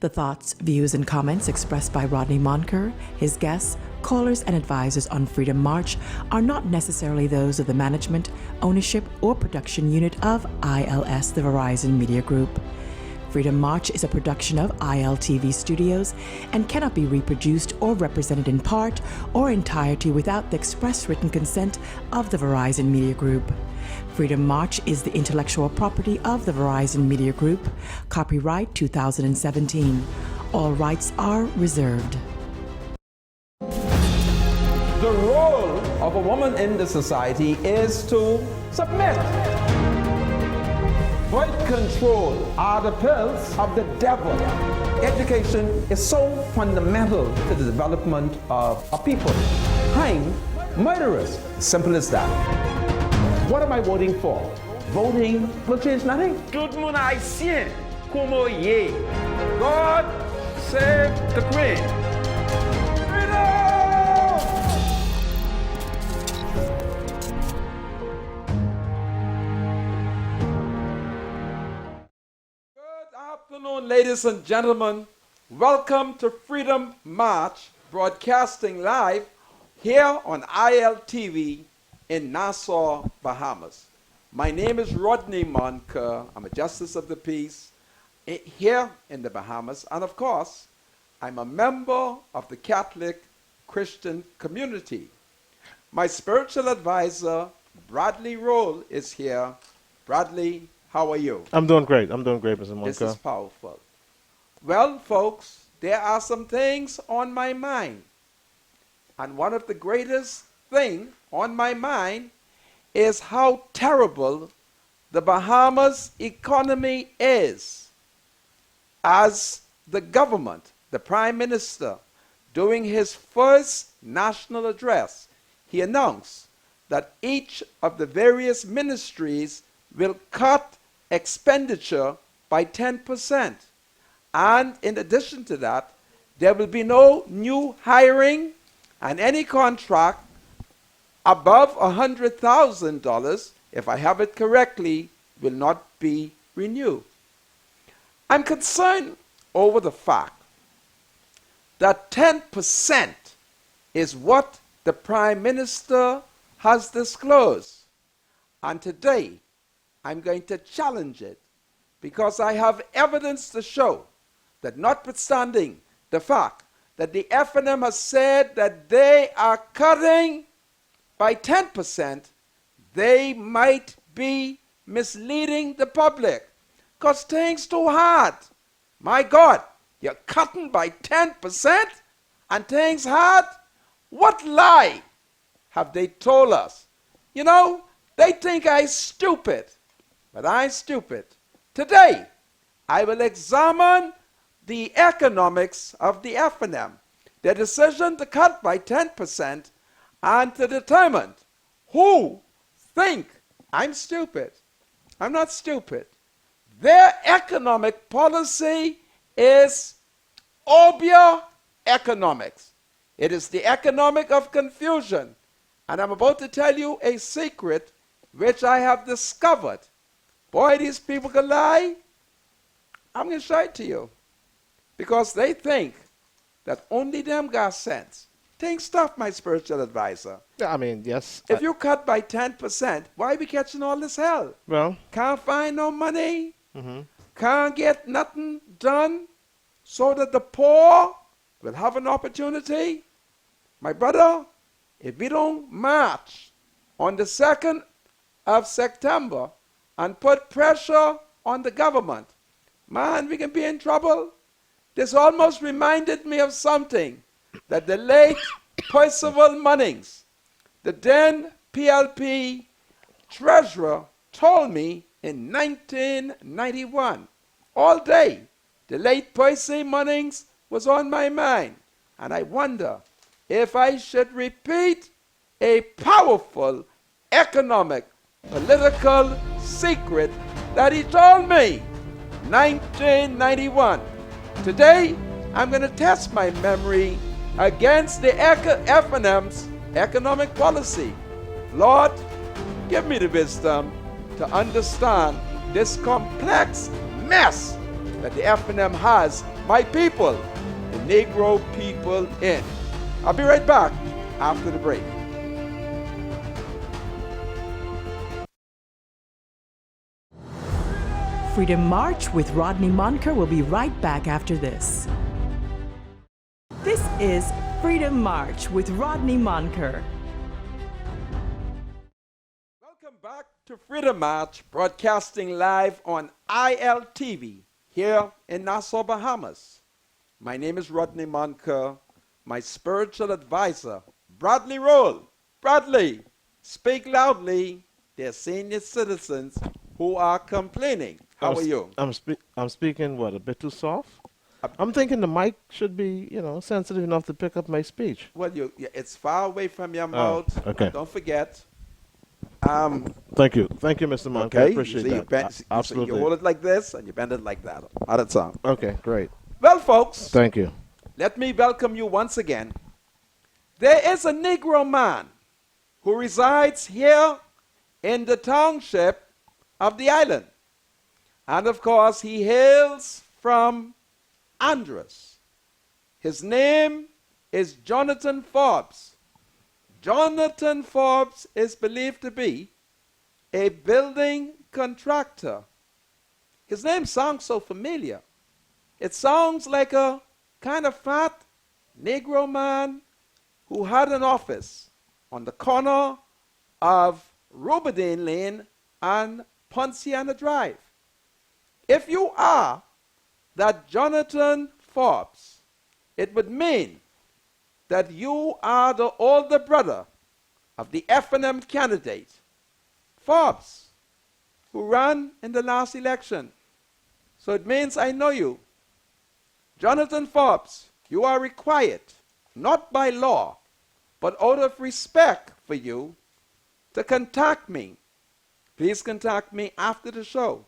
The thoughts, views, and comments expressed by Rodney Monker, his guests, callers, and advisors on Freedom March are not necessarily those of the management, ownership, or production unit of ILS, the Verizon Media Group. Freedom March is a production of ILTV Studios and cannot be reproduced or represented in part or entirety without the express written consent of the Verizon Media Group. Freedom March is the intellectual property of the Verizon Media Group. Copyright 2017. All rights are reserved. The role of a woman in the society is to submit. Birth control are the pills of the devil. Education is so fundamental to the development of a people. Crime, murderers, simple as that. What am I voting for? Voting will change nothing. Tout le monde haïtien, como yé. God save the Queen. Good afternoon, ladies and gentlemen. Welcome to Freedom March, broadcasting live here on ILTV in Nassau, Bahamas. My name is Rodney Monker. I'm a Justice of the Peace here in the Bahamas. And of course, I'm a member of the Catholic Christian community. My spiritual advisor, Bradley Roll, is here. Bradley, how are you? I'm doing great, Mr. Monker. This is powerful. Well, folks, there are some things on my mind. And one of the greatest things on my mind is how terrible the Bahamas economy is. As the government, the Prime Minister, during his first national address, he announced that each of the various ministries will cut expenditure by 10%. And in addition to that, there will be no new hiring, and any contract above $100,000, if I have it correctly, will not be renewed. I'm concerned over the fact that 10% is what the Prime Minister has disclosed. And today, I'm going to challenge it because I have evidence to show that, notwithstanding the fact that the FNM has said that they are cutting by 10%, they might be misleading the public because things too hard. My God, you're cutting by 10% and things hard? What lie have they told us? You know, they think I'm stupid, but I'm stupid. Today, I will examine the economics of the FNM, their decision to cut by 10%, and to determine who think I'm stupid. I'm not stupid. Their economic policy is obia economics. It is the economic of confusion. And I'm about to tell you a secret which I have discovered. Boy, these people can lie. I'm going to show it to you. Because they think that only them got sense. Think stuff, my spiritual advisor. Yeah, I mean, yes. If you cut by 10%, why are we catching all this hell? Well. Can't find no money. Can't get nothing done so that the poor will have an opportunity. My brother, if we don't march on the 2nd of September and put pressure on the government, man, we can be in trouble. This almost reminded me of something that the late Percival Munnings, the then PLP treasurer, told me in 1991. All day, the late Percy Munnings was on my mind. And I wonder if I should repeat a powerful economic, political secret that he told me 1991. Today, I'm going to test my memory against the FNM's economic policy. Lord, give me the wisdom to understand this complex mess that the FNM has my people, the Negro people in. I'll be right back after the break. Freedom March with Rodney Monker will be right back after this. This is Freedom March with Rodney Monker. Welcome back to Freedom March, broadcasting live on ILTV here in Nassau, Bahamas. My name is Rodney Monker. My spiritual advisor, Bradley Roll. Bradley, speak loudly. They're senior citizens who are complaining. How are you? I'm speaking what, a bit too soft? I'm thinking the mic should be, sensitive enough to pick up my speech. Well, it's far away from your mouth. Okay. Don't forget. Thank you, Mr. Monk. Okay. I appreciate that. Absolutely. You hold it like this and you bend it like that. How does it sound? Okay, great. Well, folks, Thank you. let me welcome you once again. There is a Negro man who resides here in the township of the island. And of course, he hails from Andros. His name is Jonathan Forbes. Jonathan Forbes is believed to be a building contractor. His name sounds so familiar. It sounds like a kind of fat Negro man who had an office on the corner of Rubadine Lane and Ponciana Drive. If you are that Jonathan Forbes, it would mean that you are the older brother of the F&M candidate, Forbes, who ran in the last election. So it means I know you. Jonathan Forbes, you are required, not by law, but out of respect for you, to contact me. Please contact me after the show,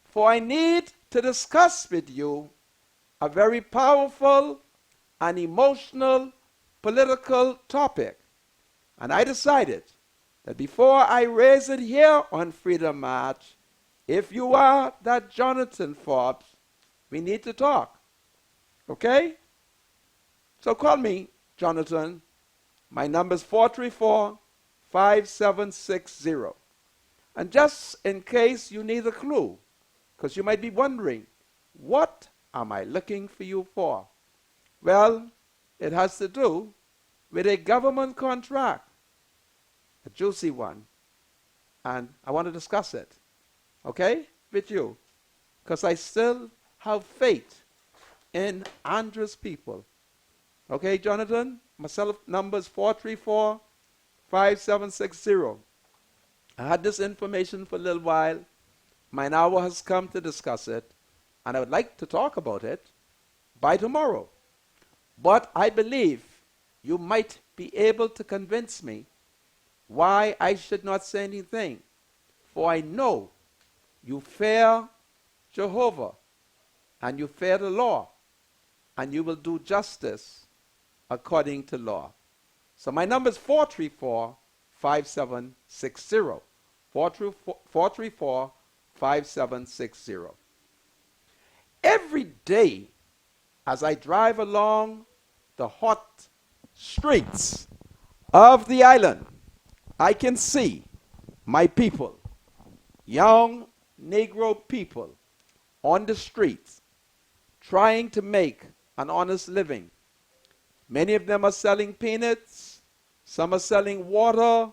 for I need to discuss with you a very powerful and emotional political topic. And I decided that before I raise it here on Freedom March, if you are that Jonathan Forbes, we need to talk. Okay? So call me, Jonathan. My number is 434-5760. And just in case you need a clue, because you might be wondering, what am I looking for you for? Well, it has to do with a government contract, a juicy one. And I want to discuss it, okay, with you, because I still have faith in Andros people. Okay, Jonathan? My cell number is 434-5760. I had this information for a little while. My hour has come to discuss it, and I would like to talk about it by tomorrow. But I believe you might be able to convince me why I should not say anything. For I know you fear Jehovah, and you fear the law, and you will do justice according to law. So my number is 434-5760. 434-5760. Every day as I drive along the hot streets of the island, I can see my people, young Negro people, on the streets trying to make an honest living. Many of them are selling peanuts, some are selling water,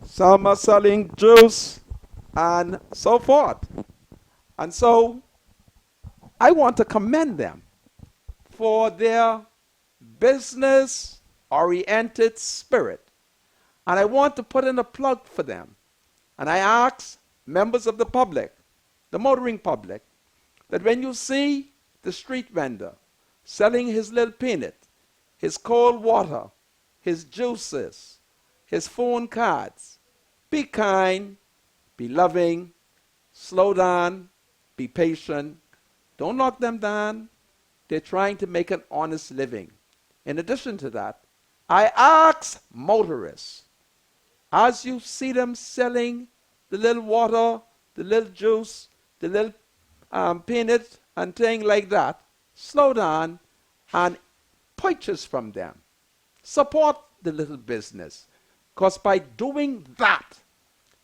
some are selling juice, and so forth. And so I want to commend them for their business-oriented spirit. And I want to put in a plug for them. And I ask members of the public, the motoring public, that when you see the street vendor selling his little peanut, his cold water, his juices, his phone cards, be kind, be loving, slow down, be patient. Don't knock them down. They're trying to make an honest living. In addition to that, I ask motorists, as you see them selling the little water, the little juice, the little peanut and thing like that, slow down and purchase from them. Support the little business. Because by doing that,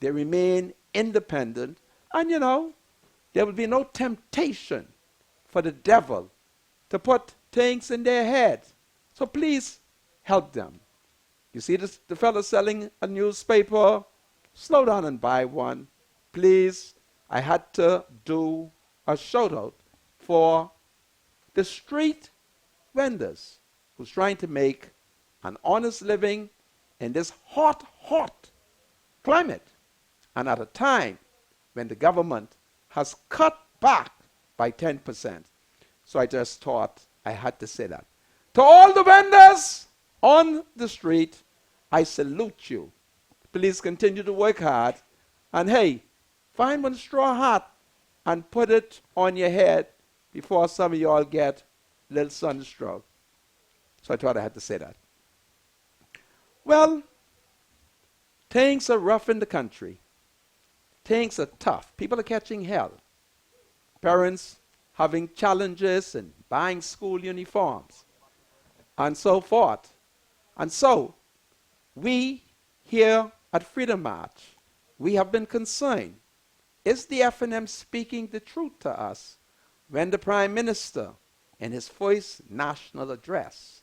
they remain independent. And there will be no temptation for the devil to put things in their head. So please help them. You see the fellow selling a newspaper? Slow down and buy one. Please, I had to do a shout out for the street vendors who's trying to make an honest living in this hot climate, and at a time when the government has cut back by 10%. So I just thought I had to say that. To all the vendors on the street, I salute you. Please continue to work hard. And hey, find one straw hat and put it on your head before some of y'all get a little sunstroke. So I thought I had to say that. Well, things are rough in the country. Things are tough. People are catching hell. Parents having challenges in buying school uniforms and so forth. And so, we here at Freedom March, we have been concerned. Is the FNM speaking the truth to us when the Prime Minister, in his first national address,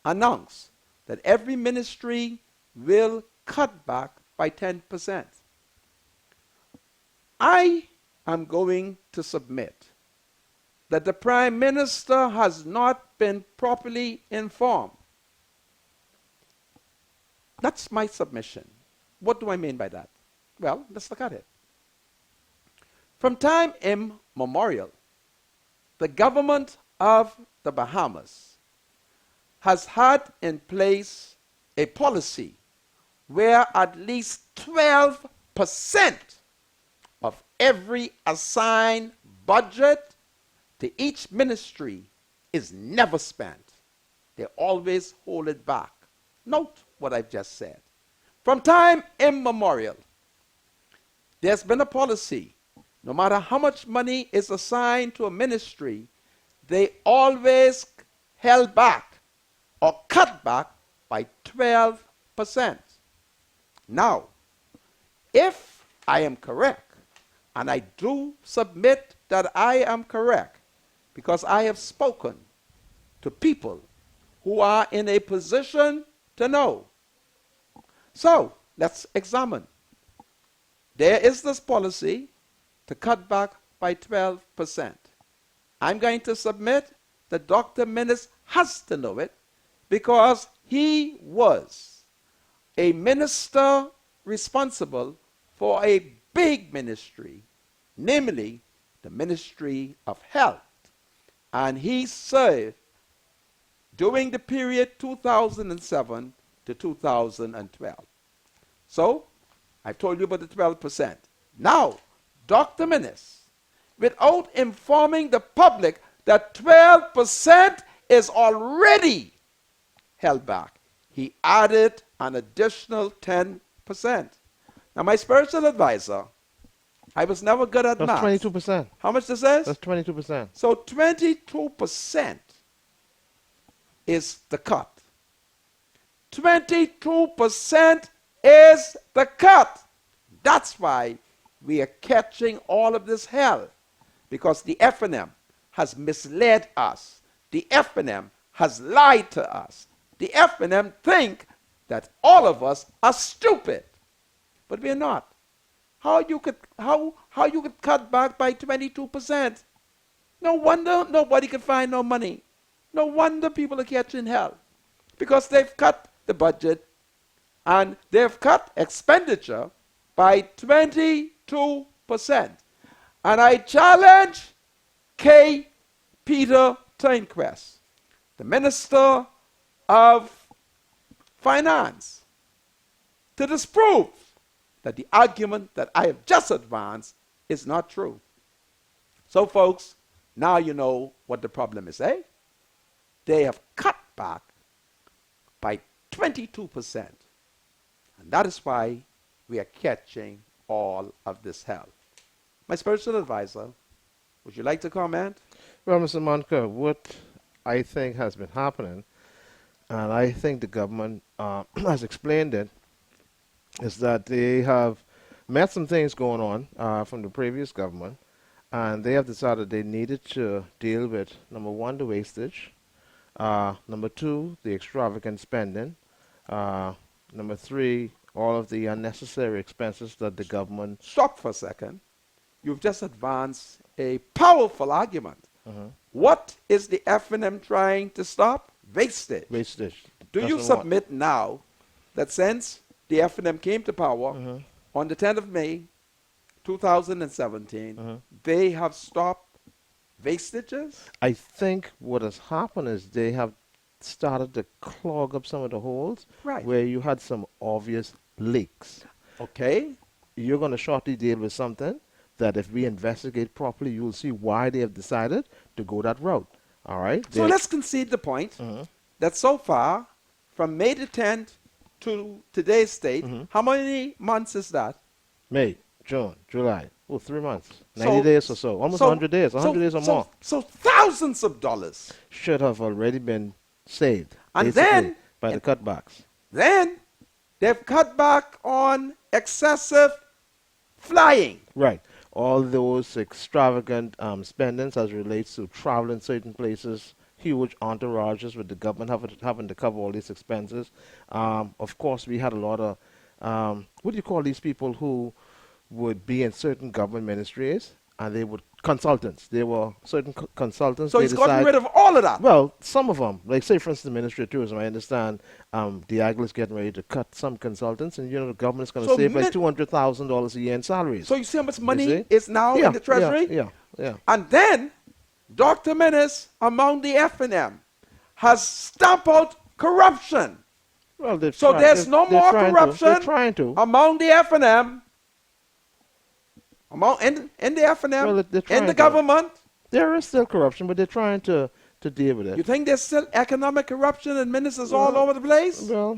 announced that every ministry will cut back by 10%? I am going to submit that the Prime Minister has not been properly informed. That's my submission. What do I mean by that? Well, let's look at it. From time immemorial, the government of the Bahamas has had in place a policy where at least 12% of every assigned budget to each ministry is never spent. They always hold it back. Note what I've just said. From time immemorial, there's been a policy. No matter how much money is assigned to a ministry, they always held back or cut back by 12%. Now, if I am correct, and I do submit that I am correct, because I have spoken to people who are in a position to know. So, let's examine. There is this policy to cut back by 12%. I'm going to submit that Dr. Minnis has to know it because he was a minister responsible for a big ministry, namely the Ministry of Health. And he served during the period 2007 to 2012. So, I've told you about the 12%. Now, Dr. Minnis, without informing the public that 12% is already held back, he added an additional 10%. Now, my spiritual advisor, I was never good at math. That's 22%. How much this is? That's 22%. So 22% is the cut. 22% is the cut. That's why we are catching all of this hell. Because the FNM has misled us. The FNM has lied to us. The FNM think that all of us are stupid. But we're not. How you could cut back by 22%? No wonder nobody could find no money. No wonder people are catching hell. Because they've cut the budget and they've cut expenditure by 22%. And I challenge K. Peter Turnquest, the Minister of Finance, to disprove that the argument that I have just advanced is not true. So, folks, now you know what the problem is, eh? They have cut back by 22%. And that is why we are catching all of this hell. My spiritual advisor, would you like to comment? Well, Mr. Monker, what I think has been happening, and I think the government has explained it, is that they have met some things going on from the previous government, and they have decided they needed to deal with, number one, the wastage, number two, the extravagant spending, number three, all of the unnecessary expenses that the government. Stop for a second. You've just advanced a powerful argument. What is the F&M trying to stop? Wastage. Wastage. Do you Doesn't want- submit now that since the F&M came to power on the 10th of May, 2017, they have stopped wastages? I think what has happened is they have started to clog up some of the holes Right. where you had some obvious leaks. Okay. You're going to shortly deal with something that if we investigate properly, you will see why they have decided to go that route. All right? So let's concede the point that so far, from May the 10th to today's date, how many months is that? May, June, July. Oh, 3 months. So- 90 days or so. Almost 100 days. 100 days or more. So thousands of dollars. Should have already been saved. And basically, then- by the cutbacks. Then they've cut back on excessive flying. Right. All those extravagant spendings as relates to traveling certain places, huge entourages with the government having to cover all these expenses. Of course, we had a lot of, what do you call these people who would be in certain government ministries and they would, consultants. They were certain consultants. So they he's gotten decide- rid of all of that. Well, some of them, like say for instance the Ministry of Tourism, I understand Diageo is getting ready to cut some consultants, and you know the government's going to So save like min- $200,000 a year in salaries. So you see how much see? money is now in the treasury? Yeah. And then Dr. Menace among the F&M has stamped out corruption. Well, they've So tried- there's they've- no they're more trying to. corruption They're trying to. among the F&M, in the F&M, Well, they're in trying the to. government. There is still corruption, but they're trying to deal with it. You think there's still economic corruption and ministers all over the place? Well,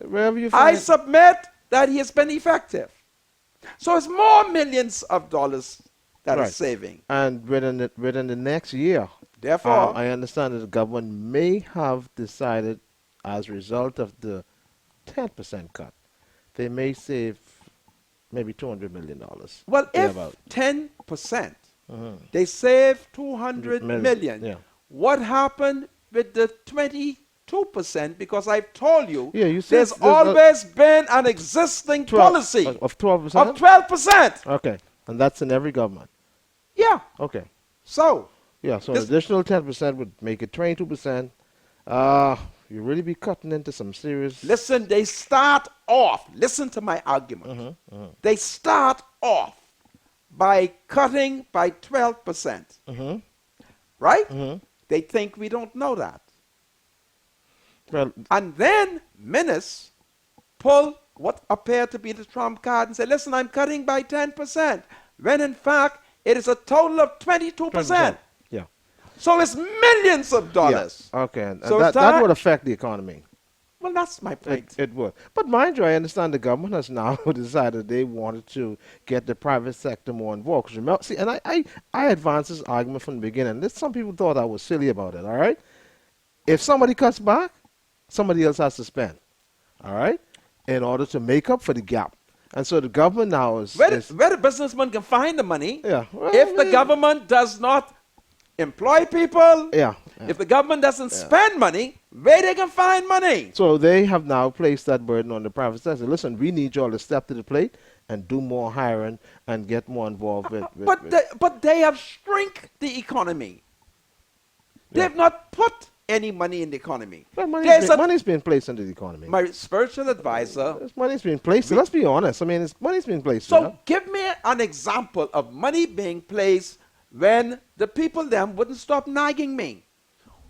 wherever you I find. submit that he has been effective. So it's more millions of dollars that Right. is saving. And within the next year, Therefore, I understand that the government may have decided, as a result of the 10% cut, they may save maybe $200 million. well, if thereabout. 10%, they save 200 Million, million. yeah. What happened with the 22%? Because I've told you, Yeah, you said there's there's always been an existing policy of 12%. of 12%. Okay, and that's in every government. Yeah. Okay, So, yeah. So This- an additional 10% would make it 22%. You really be cutting into some serious. listen, they start off. Listen to my argument. They start off by cutting by 12%. Right? They think we don't know that. Well, And then Menace pull what appeared to be the trump card and say, listen, I'm cutting by 10%, when in fact it is a total of 22%. yeah. So it's millions of dollars. Yeah. Okay, and So that, it's that time- would affect the economy. Well, that's my point. It would. But mind you, I understand the government has now decided they wanted to get the private sector more involved. 'Cause remember, see, and I advanced this argument from the beginning. Some people thought I was silly about it, all right? If somebody cuts back, somebody else has to spend, all right, in order to make up for the gap. And so the government now is... Where the businessman can find the money Yeah, well, if the yeah. government does not employ people, Yeah. if the government doesn't spend money, where they can find money? So they have now placed that burden on the private sector. Listen, we need y'all to step to the plate and do more hiring and get more involved with... But they have shrunk the economy. Yeah. They've not put any money in the economy. Well, There's a- money's being placed into the economy. My spiritual advisor. This money's being placed. Let's be honest. I mean, money's being placed. So give me an example of money being placed when the people then wouldn't stop nagging me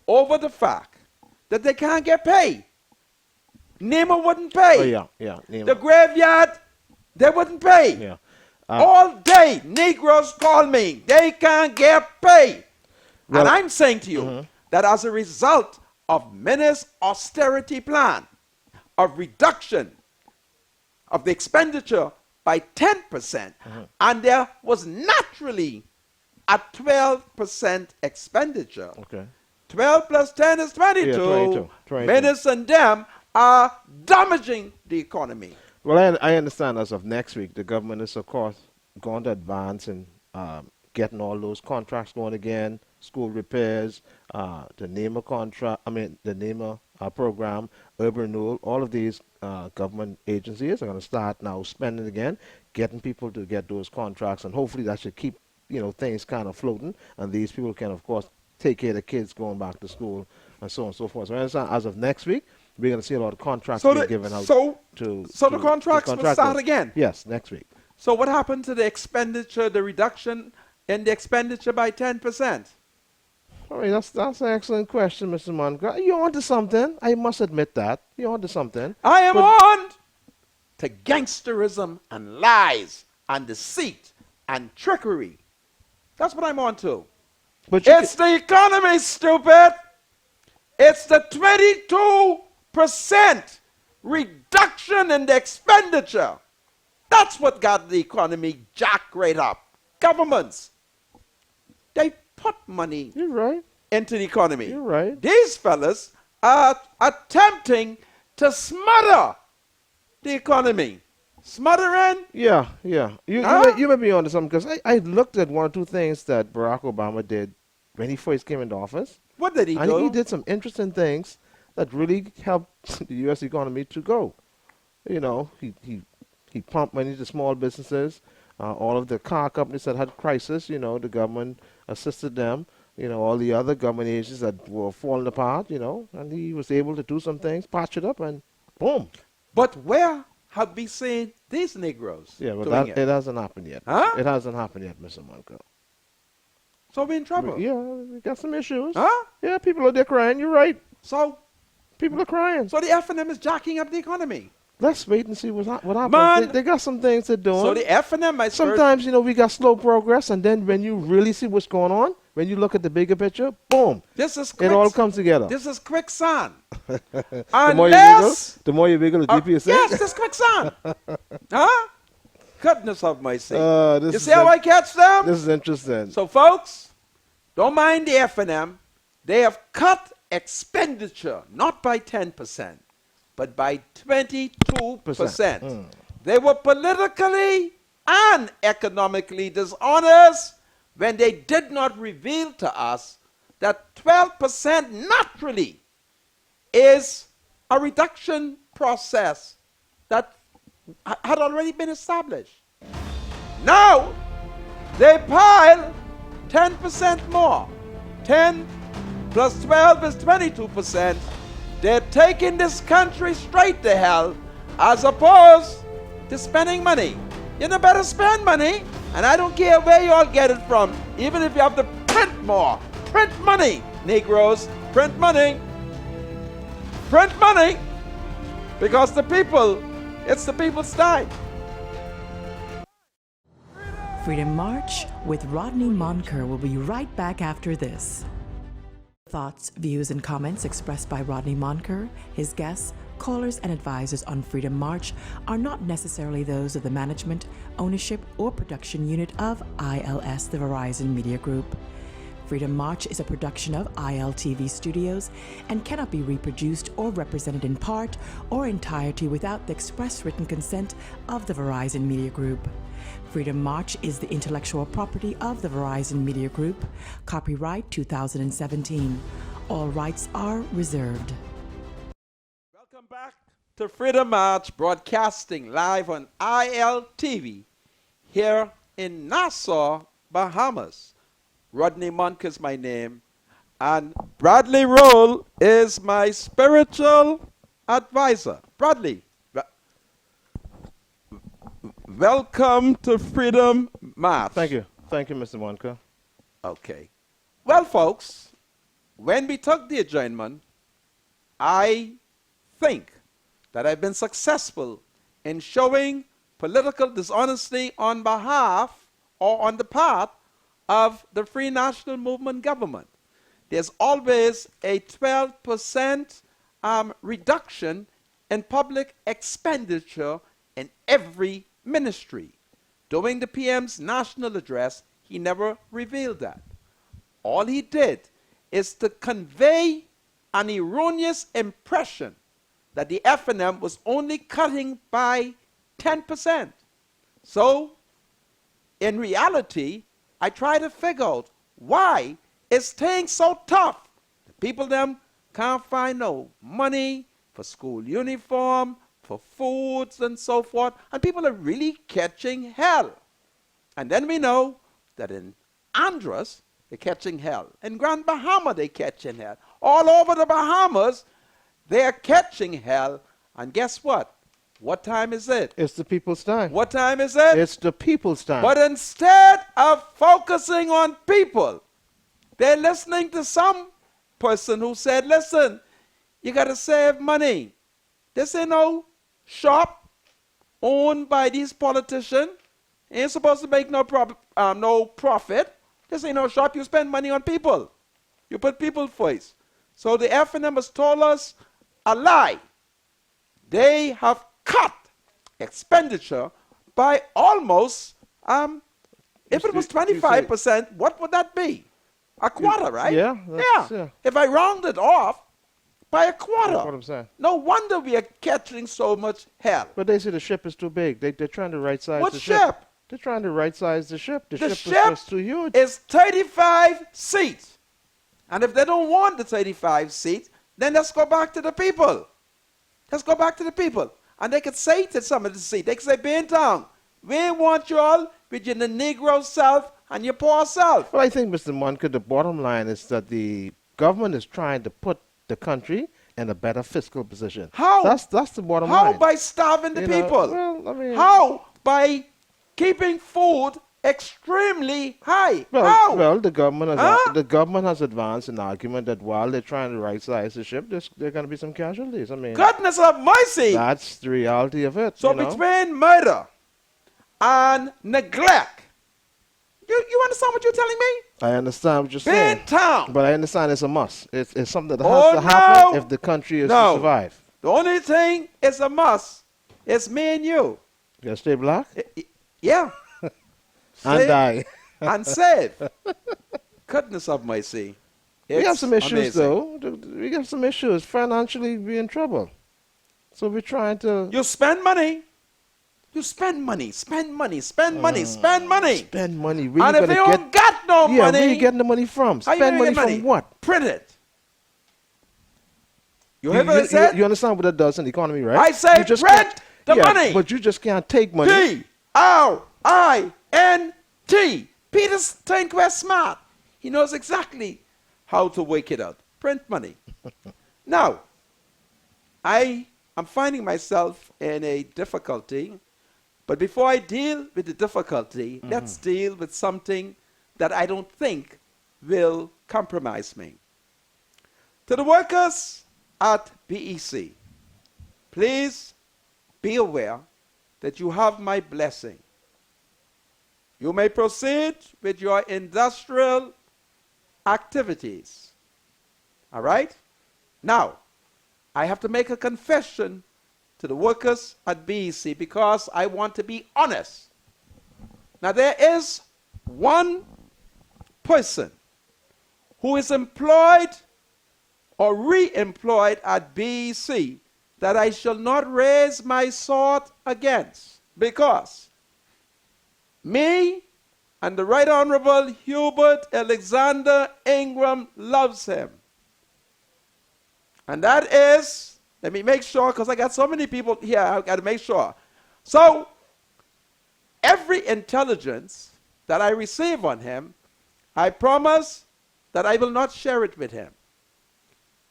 over the fact that they can't get paid. Nemo wouldn't pay. Oh, yeah. The graveyard, they wouldn't pay. Yeah. All day, Negroes call me. They can't get paid. Well, and I'm saying to you that as a result of Menace's austerity plan, of reduction of the expenditure by 10%, and there was naturally at 12% expenditure. Okay. 12 plus 10 is 22. Yeah, 22. Minutes and them are damaging the economy. Well, I understand as of next week, the government is, of course, going to advance in getting all those contracts going again, school repairs, the NEMA contract, the NEMA program, urban renewal, all of these government agencies are going to start now spending again, getting people to get those contracts, and hopefully that should keep, things kind of floating, and these people can, of course, take care of the kids going back to school, and so on and so forth. So I understand as of next week, we're going to see a lot of contracts being given out. So the contracts will start again? Yes, next week. So what happened to the expenditure, the reduction in the expenditure by 10%? I mean, that's an excellent question, Mr. Monica. You're onto something. I must admit that. You're onto something. I am on to gangsterism and lies and deceit and trickery. That's what I'm on to. But It's the economy, stupid. It's the 22% reduction in the expenditure. That's what got the economy jacked right up. Governments, they put money You're right. into the economy. You're right. These fellas are attempting to smother the economy. Smothering? Yeah. You may be onto something, because I looked at one or two things that Barack Obama did when he first came into office. What did he And do? he did some interesting things that really helped the U.S. economy to go. He pumped money to small businesses. All of the car companies that had crisis, the government assisted them. All the other government agencies that were falling apart, and he was able to do some things, patch it up, and boom. But where have we seen these Negroes Yeah, but doing it hasn't happened yet. Huh? It hasn't happened yet, Mr. Monica. So we're in trouble. Yeah, we got some issues. Huh? Yeah, people are there crying. You're right. So People are crying. the F&M is jacking up the economy. Let's wait and see what happens. Man. They got some things they're doing. So the F&M, I swear, Sometimes, we got slow progress, and then when you really see what's going on, when you look at the bigger picture, boom, this is it all comes together. This is quicksand. The more you wiggle, the deeper you sink. Yes, this is quicksand. Huh? Goodness of mercy. This You is see how I catch them? This is interesting. So, folks, don't mind the F&M. They have cut expenditure not by 10%, but by 22%. They were politically and economically dishonest when they did not reveal to us that 12% naturally is a reduction process that had already been established. Now, they pile 10% more. 10 plus 12 is 22%. They're taking this country straight to hell as opposed to spending money. You know, better spend money, and I don't care where you all get it from, even if you have to print more. Print money, Negroes. Print money. Print money, because it's the people's time. Freedom March with Rodney Monker will be right back after this. Thoughts, views, and comments expressed by Rodney Monker, his guests, callers, and advisors on Freedom March are not necessarily those of the management, ownership, or production unit of ILS, the Verizon Media Group. Freedom March is a production of ILTV Studios and cannot be reproduced or represented in part or entirety without the express written consent of the Verizon Media Group. Freedom March is the intellectual property of the Verizon Media Group. Copyright 2017. All rights are reserved. Welcome back to Freedom March, broadcasting live on ILTV here in Nassau, Bahamas. Rodney Monk is my name, and Bradley Roll is my spiritual advisor. Bradley, welcome to Freedom March. Thank you, Mr. Monica. Okay. Well, folks, when we took the adjournment, I think that I've been successful in showing political dishonesty on behalf or on the part of the Free National Movement government. There's always a 12% reduction in public expenditure in every ministry. During the PM's national address, he never revealed that. All he did is to convey an erroneous impression that the F&M was only cutting by 10%. So, in reality, I try to figure out why is things so tough. The people them can't find no money for school uniform, for foods and so forth, and people are really catching hell. And then we know that in Andros, they're catching hell. In Grand Bahama, they're catching hell. All over the Bahamas, they're catching hell. And guess what? What time is it? It's the people's time. What time is it? It's the people's time. But instead of focusing on people, they're listening to some person who said, listen, you got to save money. This ain't no shop owned by these politicians. Ain't supposed to make no profit. This ain't no shop. You spend money on people. You put people first. So the F&M has told us a lie. They have cut expenditure by almost, if it was 25%, what would that be? A quarter, right? Yeah. Yeah. If I round it off, by a quarter. That's what I'm saying. No wonder we are catching so much hell. But they say the ship is too big. They're trying to right-size What the ship? They're trying to right-size the ship. The The ship ship is just too huge. is 35 seats. And if they don't want the 35 seats, then let's go back to the people. Let's go back to the people. And they could say to some of the seats, they could say, be in town. We want you all with your Negro self and your poor self. Well, I think, Mr. Munker, the bottom line is that the government is trying to put the country in a better fiscal position. How? That's the bottom How? line. By starving the You know, people. well, I mean, How? By keeping food extremely high. How? Well, the government has Huh? the government has advanced an argument that while they're trying to right-size the ship, there are going to be some casualties. I mean, Goodness of mercy. that's the reality of it. So you know? between murder and neglect, you understand what you're telling me? I understand what you're Be in saying, town. but I understand it's a must. It's something that Oh, has to happen no. if the country is No. to survive. The only thing is a must. It's me and you. You gotta stay black Yeah. and Save die. and save. Goodness of mercy. We got It's some issues, amazing. though. We got some issues. Financially, we're in trouble. So we're trying to You spend money. You spend money, spend money, spend money, spend money. spend money. Where And you if you gonna don't got no yeah, money, where you getting the money from? how you Spend gonna money get from what? Print it. You hear what I said? You understand what that does in the economy, right? I say You just print can't- the yeah, money. But you just can't take money. Print. Peter's think we're smart. He knows exactly how to work it out. Print money. Now, I am finding myself in a difficulty, but before I deal with the difficulty, let's deal with something that I don't think will compromise me. To the workers at BEC, please be aware that you have my blessing. You may proceed with your industrial activities. All right? Now, I have to make a confession to the workers at BEC because I want to be honest. Now, there is one person who is employed or re-employed at BEC that I shall not raise my sword against, because me and the Right Honorable Hubert Alexander Ingram loves him. And that is, let me make sure, because I got so many people here, I've got to make sure. So, every intelligence that I receive on him, I promise that I will not share it with him.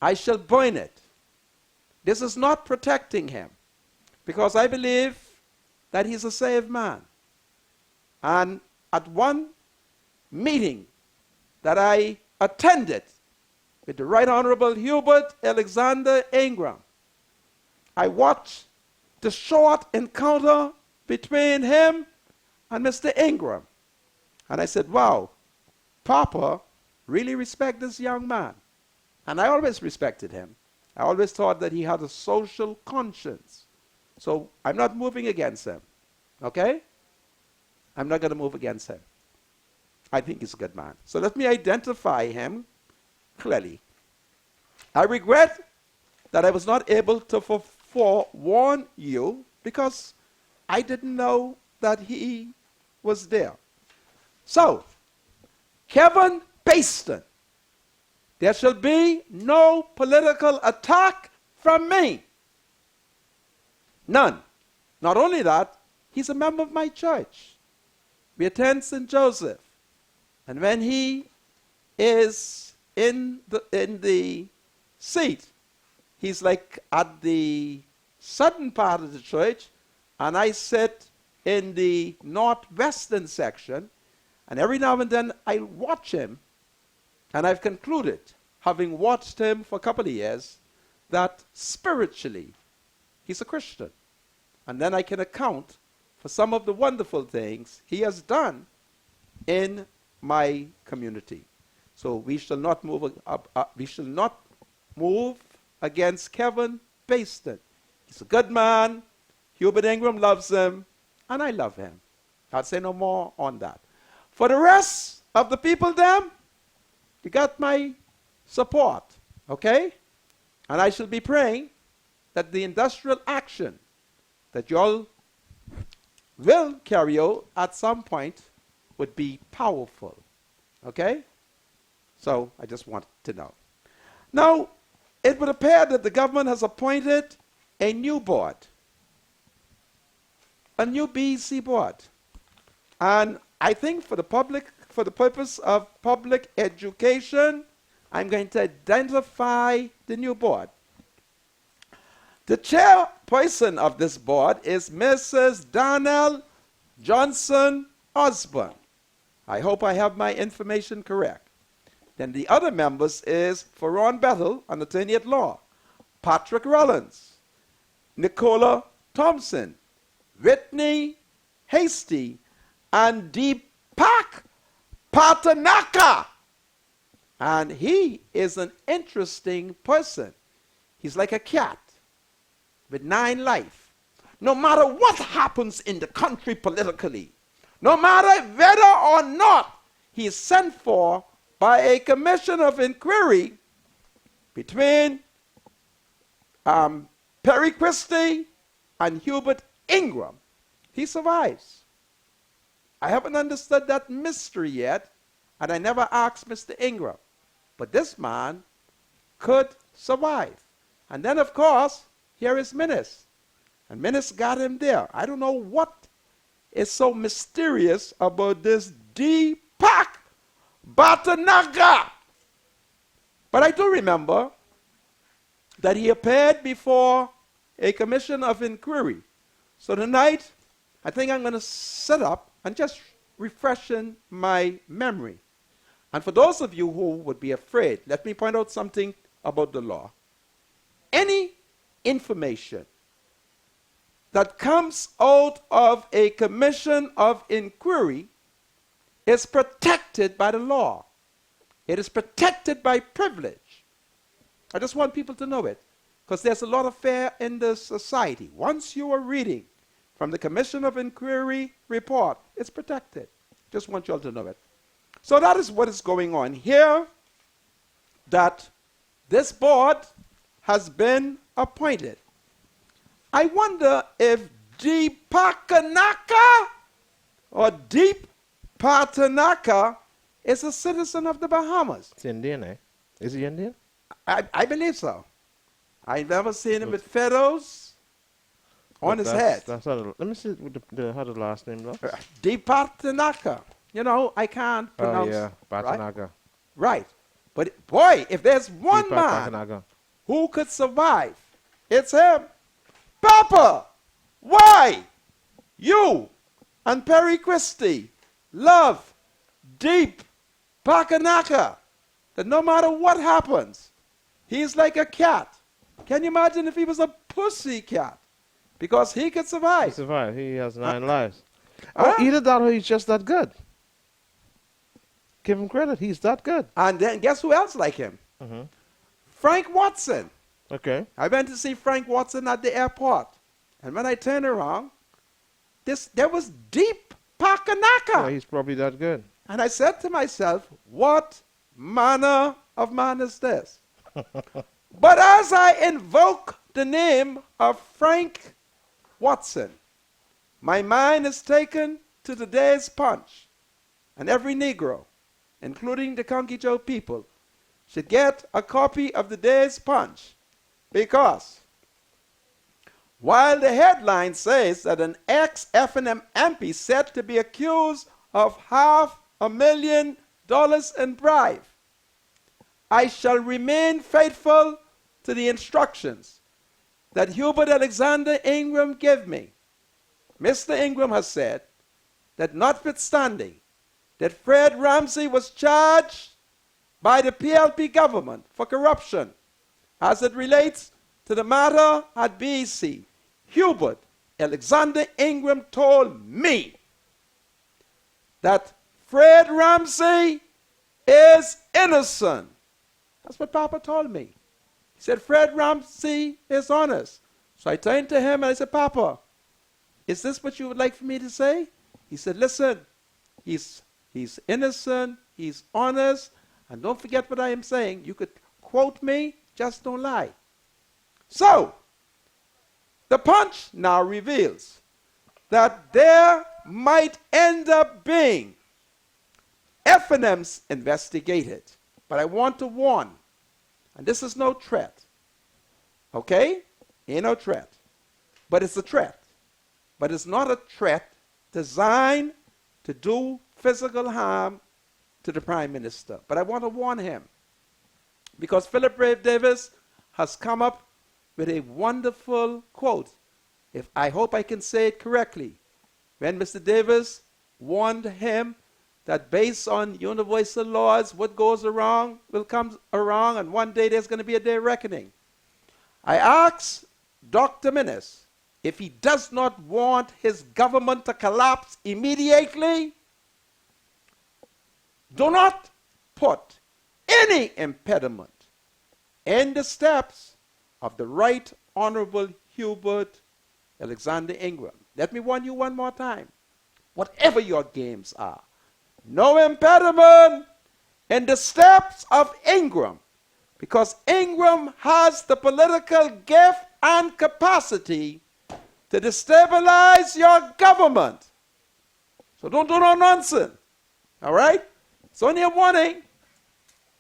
I shall burn it. This is not protecting him, because I believe that he's a saved man. And at one meeting that I attended with the Right Honorable Hubert Alexander Ingram, I watched the short encounter between him and Mr. Ingram. And I said, wow, Papa really respect this young man. And I always respected him. I always thought that he had a social conscience. So I'm not moving against him. Okay? I'm not going to move against him. I think he's a good man. So let me identify him clearly. I regret that I was not able to forewarn you because I didn't know that he was there. So, Kevin Baston, there shall be no political attack from me. None. Not only that, he's a member of my church. We attend St. Joseph. And when he is in the seat, he's like at the southern part of the church, and I sit in the northwestern section, and every now and then I watch him, and I've concluded, having watched him for a couple of years, that spiritually he's a Christian. And then I can account for some of the wonderful things he has done in my community. So we shall not move against Kevin Baston. He's a good man. Hubert Ingram loves him, and I love him. I'll say no more on that. For the rest of the people, them, you got my support, okay? And I shall be praying that the industrial action that y'all will carry out at some point would be powerful, okay? So I just want to know. Now, it would appear that the government has appointed a new board, a new BEC board. And I think for the purpose of public education, I'm going to identify the new board. The chairperson of this board is Mrs. Darnell Johnson Osborne. I hope I have my information correct. Then the other members is Faron Bethel, an attorney at law, Patrick Rollins, Nicola Thompson, Whitney Hasty, and Deepak Patanaka. And he is an interesting person. He's like a cat with 9 lives. No matter what happens in the country politically, no matter whether or not he is sent for by a commission of inquiry between Perry Christie and Hubert Ingram, he survives. I haven't understood that mystery yet, and I never asked Mr. Ingram. But this man could survive. And then, of course, here is Minnis. And Minnis got him there. I don't know what is so mysterious about this Deepak Bhatanagar. But I do remember that he appeared before a commission of inquiry. So tonight, I think I'm going to set up and just refreshing my memory. And for those of you who would be afraid, let me point out something about the law. Any information that comes out of a commission of inquiry is protected by the law. It is protected by privilege. I just want people to know it, because there's a lot of fear in the society. Once you are reading from the Commission of Inquiry report, it's protected. Just want you all to know it. So that is what is going on here, that this board has been appointed. I wonder if Deepakanaka or Deep Patanaka is a citizen of the Bahamas. It's Indian, eh? Is he Indian? I believe so. I've never seen him with feathers on his head. That's not let me see how the last name looks. Deepatanaka. You know, I can't pronounce. Oh, yeah, Patanaka. Right. But boy, if there's one man Patanaka. who could survive, it's him. Papa, why you and Perry Christie love Deep Pakanaka, that no matter what happens, he's like a cat. Can you imagine if he was a pussy cat? Because he could survive. He survived. He has 9 lives. Either that or he's just that good. Give him credit. He's that good. And then guess who else like him? Mm-hmm. Frank Watson. Okay. I went to see Frank Watson at the airport. And when I turned around, there was Deep Pakanaka. Yeah, he's probably that good. And I said to myself, what manner of man is this? But as I invoke the name of Frank Watson, my mind is taken to the day's punch. And every Negro, including the Conkey Joe people, should get a copy of the day's punch. Because while the headline says that an ex-F&M MP said to be accused of $500,000 in bribe, I shall remain faithful to the instructions that Hubert Alexander Ingram gave me. Mr. Ingram has said that notwithstanding that Fred Ramsey was charged by the PLP government for corruption as it relates to the matter at BEC, Hubert Alexander Ingram told me that Fred Ramsey is innocent. That's what Papa told me. He said, Fred Ramsey is honest. So I turned to him and I said, Papa, is this what you would like for me to say? He said, listen, he's innocent, he's honest, and don't forget what I am saying. You could quote me, just don't lie. So, the punch now reveals that there might end up being F&M's investigated. But I want to warn, and this is no threat, okay? Ain't no threat. But it's a threat. But it's not a threat designed to do physical harm to the Prime Minister. But I want to warn him, because Philip Ray Davis has come up with a wonderful quote. I hope I can say it correctly. When Mr. Davis warned him that based on universal laws, what goes around will come around, and one day there's going to be a day of reckoning. I asked Dr. Minnis if he does not want his government to collapse immediately, do not put any impediment in the steps of the Right Honorable Hubert Alexander Ingram. Let me warn you one more time. Whatever your games are, no impediment in the steps of Ingram, because Ingram has the political gift and capacity to destabilize your government. So don't do no nonsense. All right? It's only a warning,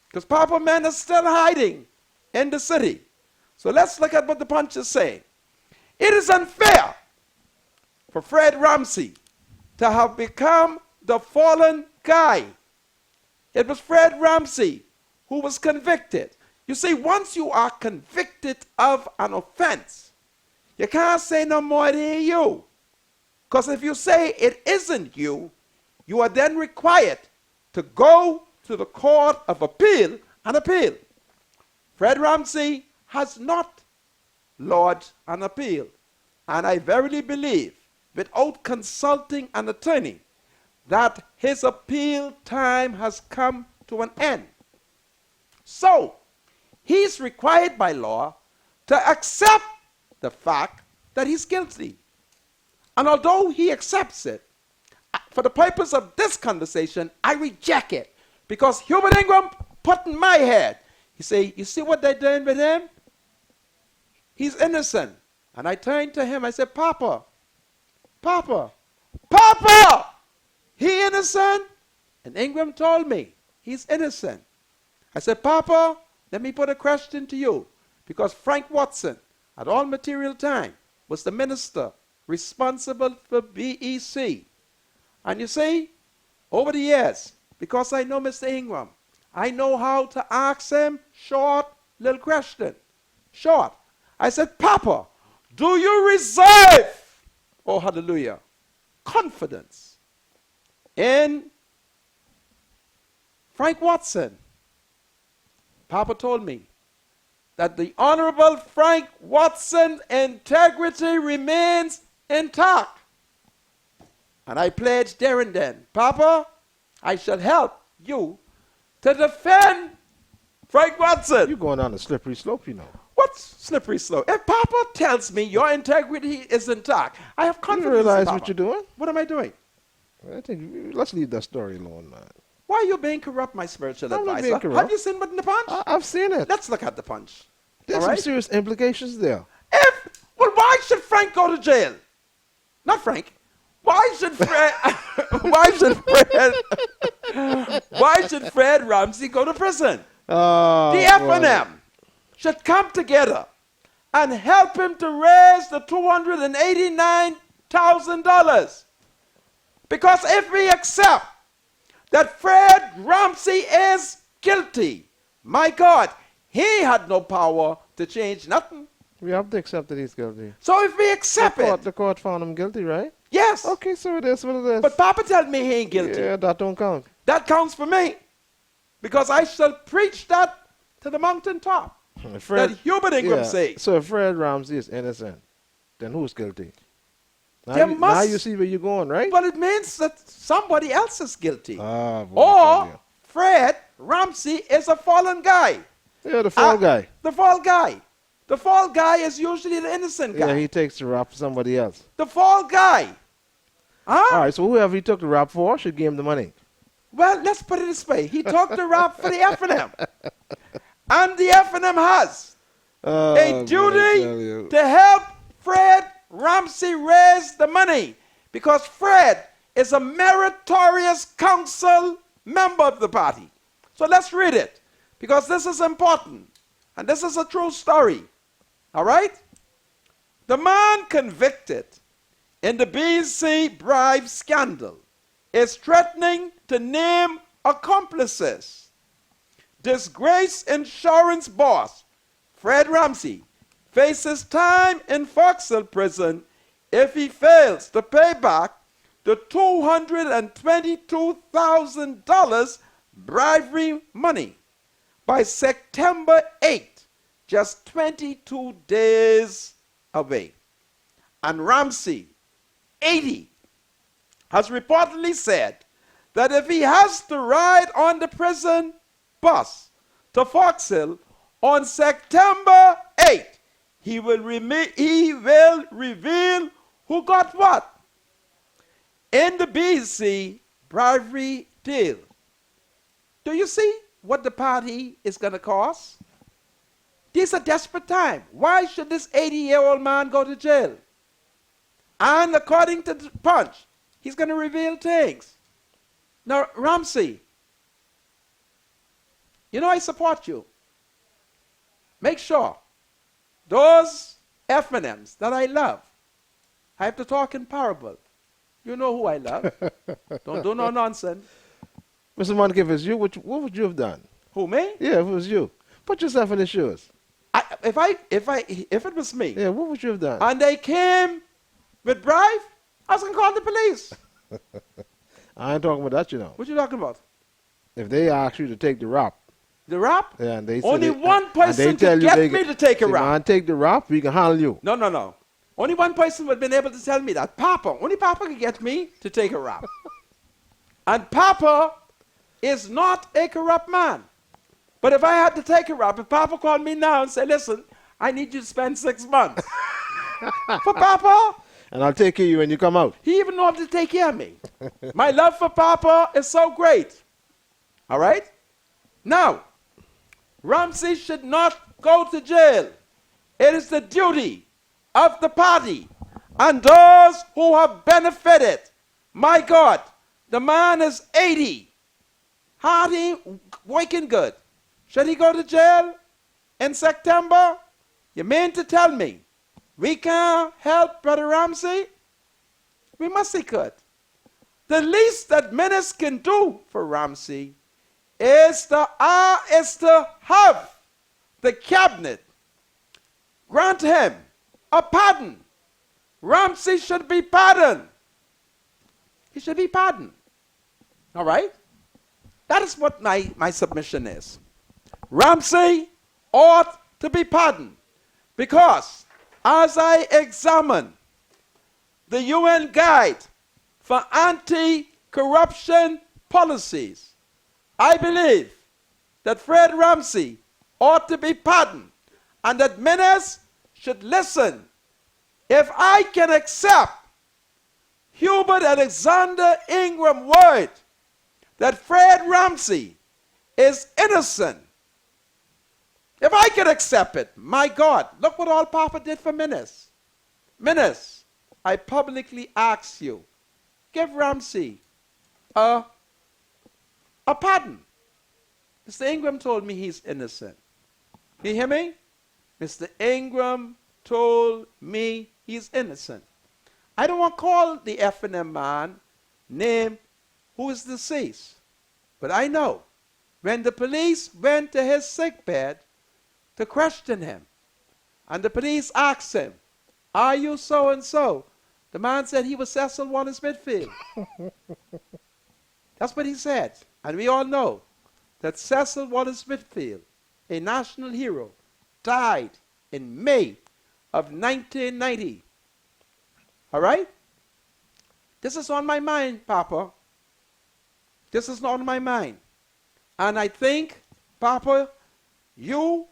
because Papa men are still hiding in the city. So let's look at what the punch is saying. It is unfair for Fred Ramsey to have become the fallen guy. It was Fred Ramsey who was convicted. You see, once you are convicted of an offense, you can't say no more than you. Because if you say it isn't you, you are then required to go to the Court of Appeal and appeal. Fred Ramsey has not lodged an appeal. And I verily believe, without consulting an attorney, that his appeal time has come to an end. So, he's required by law to accept the fact that he's guilty. And although he accepts it, for the purpose of this conversation, I reject it. Because Hubert Ingram put in my head, he say, you see what they're doing with him? He's innocent. And I turned to him, I said, Papa, he innocent? And Ingram told me, he's innocent. I said, Papa, let me put a question to you. Because Frank Watson, at all material time, was the minister responsible for BEC. And you see, over the years, because I know Mr. Ingram, I know how to ask him short little question. Short. I said, Papa, do you reserve, oh hallelujah, confidence in Frank Watson? Papa told me that the Honorable Frank Watson's integrity remains intact. And I pledged there and then, Papa, I shall help you to defend Frank Watson. You're going on a slippery slope, you know. What's slippery slope? If Papa tells me your integrity is intact, I have confidence You realize in Papa. what you're doing? What am I doing? I think let's leave that story alone, man. Why are you being corrupt, my spiritual I'm not advisor? being corrupt. Have you seen the punch? I've seen it. Let's look at the punch. There's All some right? serious implications there. Well, why should Frank go to jail? Not Frank. Why should Fred? Why should Fred Ramsey go to prison? The F&M should come together and help him to raise the $289,000. Because if we accept that Fred Ramsey is guilty, my God, he had no power to change nothing. We have to accept that he's guilty. So if we accept The court found him guilty, right? yes. Okay, so it is what it is. But Papa told me he ain't guilty. Yeah, that don't count. That counts for me. Because I shall preach that to the mountaintop. That human ain't going to say. So if Fred Ramsey is innocent, then who's guilty? There Now you see where you're going, right? But it means that somebody else is guilty. Boy, Or Fred Ramsey is a fallen guy. yeah, the fall guy. The fall guy. The fall guy is usually the innocent guy. Yeah, he takes the rap for somebody else. The fall guy. Huh? All right, so whoever he took the rap for should give him the money. Well, let's put it this way. He took the rap for the F&M. And the F&M has a duty to help Fred Ramsey raise the money. Because Fred is a meritorious council member of the party. So let's read it. Because this is important. And this is a true story. All right? The man convicted in the BC bribe scandal is threatening to name accomplices. Disgraced insurance boss Fred Ramsey faces time in Foxhill prison if he fails to pay back the $222,000 bribery money by September 8th, just 22 days away. And Ramsey, 80, has reportedly said that if he has to ride on the prison bus to Foxhill on September 8th, he will reveal who got what in the BC bribery deal. Do you see what the party is going to cost? This is a desperate time. Why should this 80-year-old man go to jail? And according to the Punch, he's going to reveal things. Now, Ramsey, you know I support you. Make sure those F&Ms that I love, I have to talk in parable. You know who I love. Don't do no nonsense. Mr. Monica, if it's you, what would you have done? Who, me? Yeah, if it was you. Put yourself in his shoes. If it was me, Yeah, what would you have done? and they came with bribe, I was going to call the police. I ain't talking about that, you know. What you talking about? If they ask you to take the rap, The rap? yeah, and they say Only they- one and person they tell could you get they me to take a say, rap. Man, take the rap, we can handle you. No. Only one person would have been able to tell me that. Papa. Only Papa could get me to take a rap. And Papa is not a corrupt man. But if I had to take a rap, if Papa called me now and said, listen, I need you to spend 6 months. For Papa, And I'll take care of you when you come out. he even know how to take care of me. My love for Papa is so great. All right? Now, Ramsey should not go to jail. It is the duty of the party and those who have benefited. My God, the man is 80. Hearty, working good. Should he go to jail in September? You mean to tell me we can't help Brother Ramsey? We must he could. The least that ministers can do for Ramsey is to have the cabinet grant him a pardon. Ramsey should be pardoned. He should be pardoned. All right? That is what my submission is. Ramsey ought to be pardoned because as I examine the UN Guide for Anti-Corruption Policies, I believe that Fred Ramsey ought to be pardoned and that ministers should listen. If I can accept Hubert Alexander Ingram word that Fred Ramsey is innocent, if I could accept it, my God, look what all Papa did for Menace. Menace, I publicly ask you, give Ramsey a pardon. Mr. Ingram told me he's innocent. You hear me? Mr. Ingram told me he's innocent. I don't want to call the F&M man name who is deceased. But I know when the police went to his sickbed to question him, and the police asked him, "Are you so-and-so?" The man said he was Cecil Wallace Whitfield. That's what he said. And we all know that Cecil Wallace Whitfield, a national hero, died in May of 1990. All right? This is on my mind, Papa. This is on my mind. And I think, Papa, you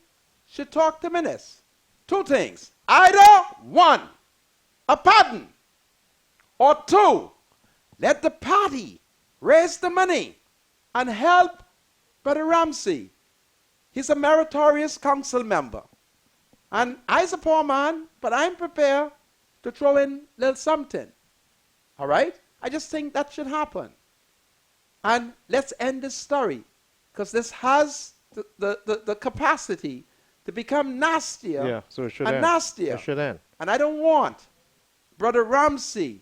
should talk to Menace. Two things. Either one, a pardon, or two, let the party raise the money and help Brother Ramsey. He's a meritorious council member. And I's a poor man, but I'm prepared to throw in a little something. All right? I just think that should happen. And let's end this story, because this has the capacity to become nastier, Yeah, so it should and end. nastier. It should end. And I don't want Brother Ramsey,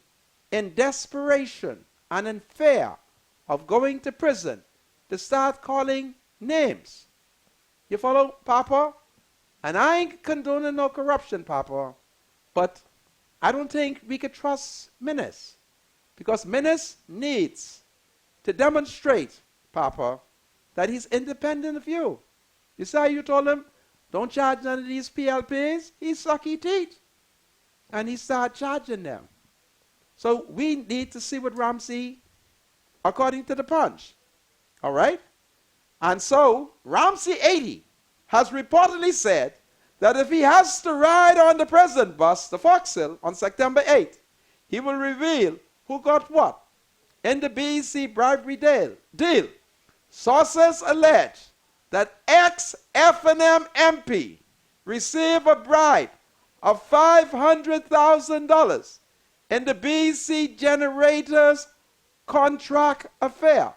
in desperation and in fear of going to prison, to start calling names. You follow, Papa? And I ain't condoning no corruption, Papa. But I don't think we could trust Menace, because Menace needs to demonstrate, Papa, that he's independent of you. You see how you told him, don't charge none of these PLPs? He sucky teeth. And he started charging them. So we need to see what Ramsey, according to the Punch. All right? And so Ramsey 80 has reportedly said that if he has to ride on the president bus to Foxhill on September 8th, he will reveal who got what in the BEC bribery deal. Sources allege that ex-F&M MP received a bribe of $500,000 in the BEC generators contract affair.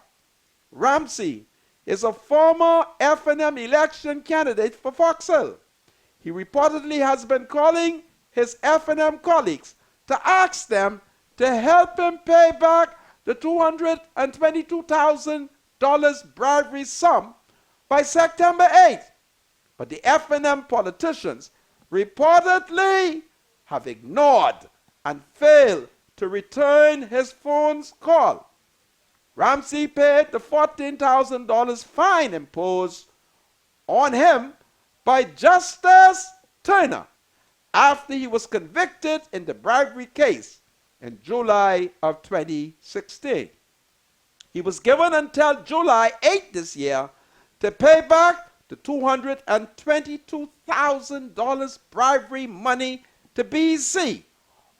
Ramsey is a former F&M election candidate for Foxhill. He reportedly has been calling his F&M colleagues to ask them to help him pay back the $222,000 bribery sum by September 8th. But the F&M politicians reportedly have ignored and failed to return his phone's call. Ramsey paid the $14,000 fine imposed on him by Justice Turner after he was convicted in the bribery case in July of 2016. He was given until July 8 this year to pay back the $222,000 bribery money to BEC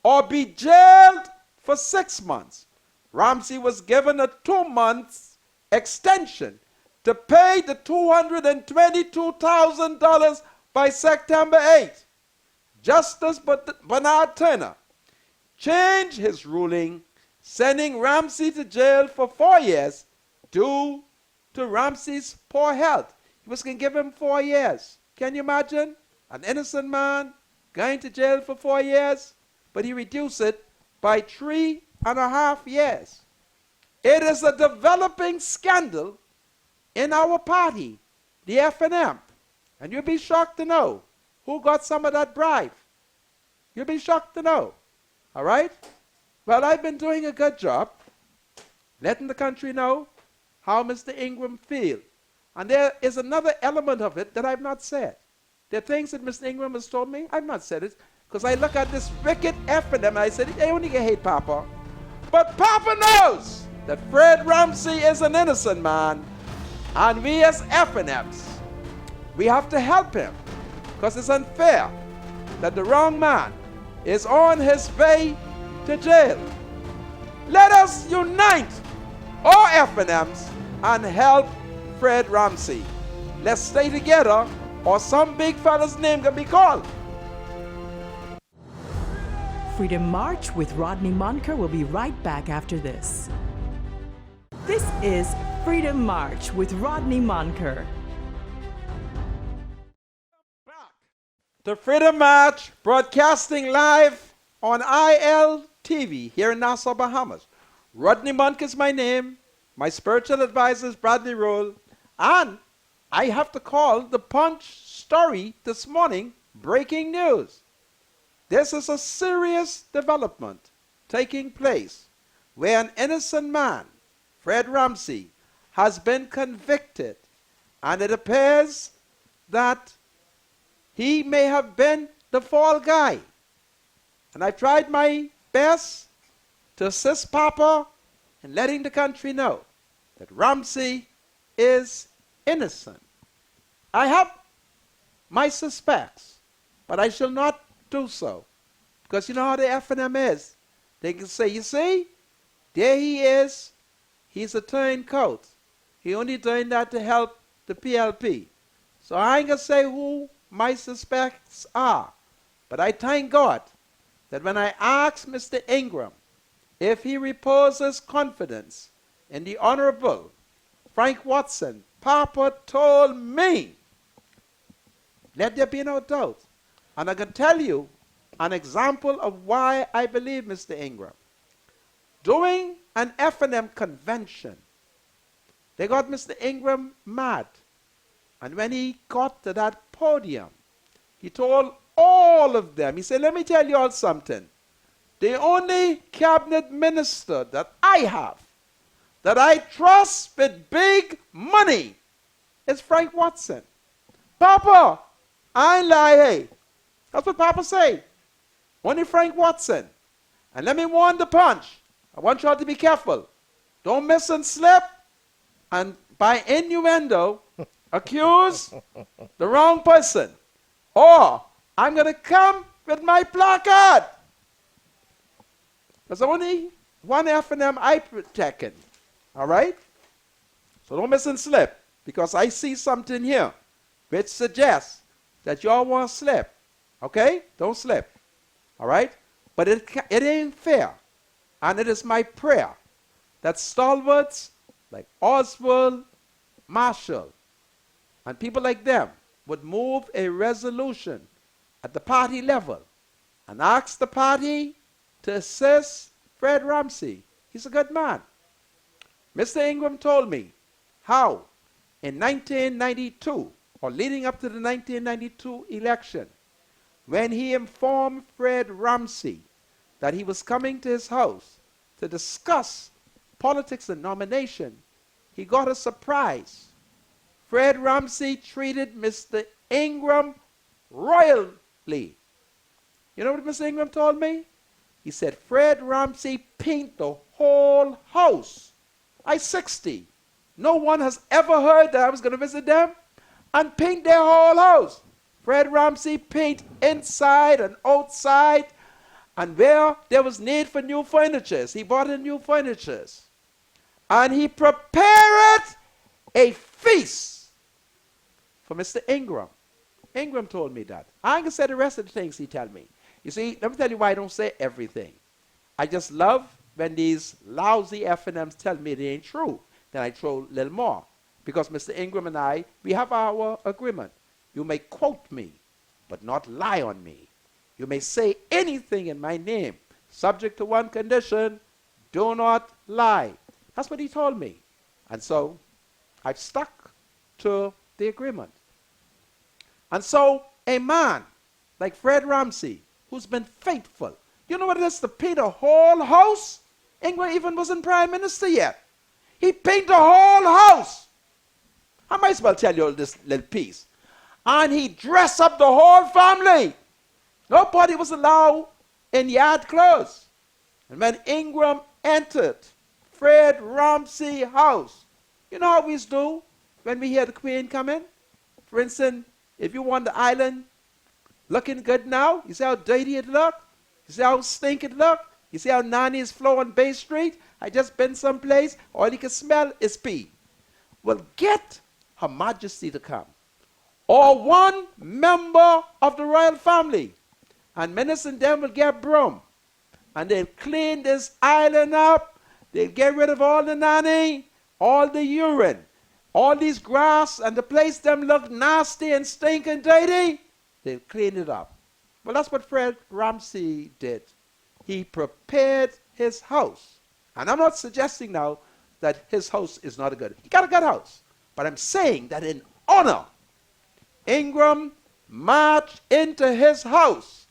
or be jailed for 6 months. Ramsey was given a 2-month extension to pay the $222,000 by September 8th. Justice Bernard Turner changed his ruling, sending Ramsey to jail for 4 years due to Ramsey's poor health. He was going to give him 4 years. Can you imagine? An innocent man going to jail for 4 years, but he reduced it by 3.5 years. It is a developing scandal in our party, the F&M. And you'll be shocked to know who got some of that bribe. You'll be shocked to know. All right? Well, I've been doing a good job letting the country know how Mr. Ingram feels. And there is another element of it that I've not said. There are things that Mr. Ingram has told me, I've not said it, because I look at this wicked F&M and I said, they only get hate Papa. But Papa knows that Fred Ramsey is an innocent man, and we as F&Ms, we have to help him, because it's unfair that the wrong man is on his way to jail. Let us unite all F&Ms and help Fred Ramsey. Let's stay together, or some big fella's name can be called. Freedom March with Rodney Monker will be right back after this. This is Freedom March with Rodney Monker. The Freedom March, broadcasting live on ILTV here in Nassau, Bahamas. Rodney Monk is my name. My spiritual advisor is Bradley Roll. And I have to call the Punch story this morning breaking news. This is a serious development taking place where an innocent man, Fred Ramsey, has been convicted. And it appears that he may have been the fall guy. And I tried my best to assist Papa in letting the country know that Ramsey is innocent. I have my suspects, but I shall not do so. Because you know how the F&M is. They can say, you see, there he is. He's a turncoat. He only doing that to help the PLP. So I ain't going to say who my suspects are. But I thank God that when I asked Mr. Ingram if he reposes confidence in the Honorable Frank Watson, Papa told me, let there be no doubt. And I can tell you an example of why I believe Mr. Ingram. During an F&M convention, they got Mr. Ingram mad. And when he got to that podium, he told all of them, he said, let me tell you all something. The only cabinet minister that I have, that I trust with big money, is Frank Watson. Papa, I ain't lie, hey. That's what Papa say. Only Frank Watson. And let me warn the Punch. I want you all to be careful. Don't miss and slip. And by innuendo, accuse the wrong person. Or I'm going to come with my placard. There's only one F&M I protecting. All right? So don't miss and slip. Because I see something here which suggests that y'all want to slip. Okay? Don't slip. All right? But it ain't fair. And it is my prayer that stalwarts like Oswald, Marshall, and people like them would move a resolution at the party level and ask the party to assist Fred Ramsey. He's a good man. Mr. Ingram told me how in 1992, or leading up to the 1992 election, when he informed Fred Ramsey that he was coming to his house to discuss politics and nomination, he got a surprise. Fred Ramsey treated Mr. Ingram royally. You know what Mr. Ingram told me? He said, Fred Ramsey paint the whole house. I'm 60. No one has ever heard that I was going to visit them and paint their whole house. Fred Ramsey paint inside and outside, and where there was need for new furniture, he bought in new furniture. And he prepared a feast for Mr. Ingram. Ingram told me that. I ain't going to say the rest of the things he tell me. You see, let me tell you why I don't say everything. I just love when these lousy F&Ms tell me they ain't true. Then I throw a little more. Because Mr. Ingram and I, we have our agreement. You may quote me, but not lie on me. You may say anything in my name, subject to one condition: do not lie. That's what he told me. And so I've stuck to the agreement. And so a man like Fred Ramsey, who's been faithful, you know what it is to paint a whole house? Ingram even wasn't prime minister yet. He painted the whole house. I might as well tell you all this little piece. And he dressed up the whole family. Nobody was allowed in yard clothes. And when Ingram entered Fred Ramsey house, you know how we do when we hear the Queen come in? For instance, if you want the island looking good now, you see how dirty it look? You see how stink it look? You see how nannies flow on Bay Street? I just been someplace, all you can smell is pee. Well, get Her Majesty to come, or one member of the royal family, and minister and them will get broom, and they'll clean this island up. They'll get rid of all the nanny, all the urine, all these grass, and the place them look nasty and stinking dirty. They'll clean it up. Well, that's what Fred Ramsey did. He prepared his house. And I'm not suggesting now that his house is not a good. He got a good house. But I'm saying that in honor, Ingram marched into his house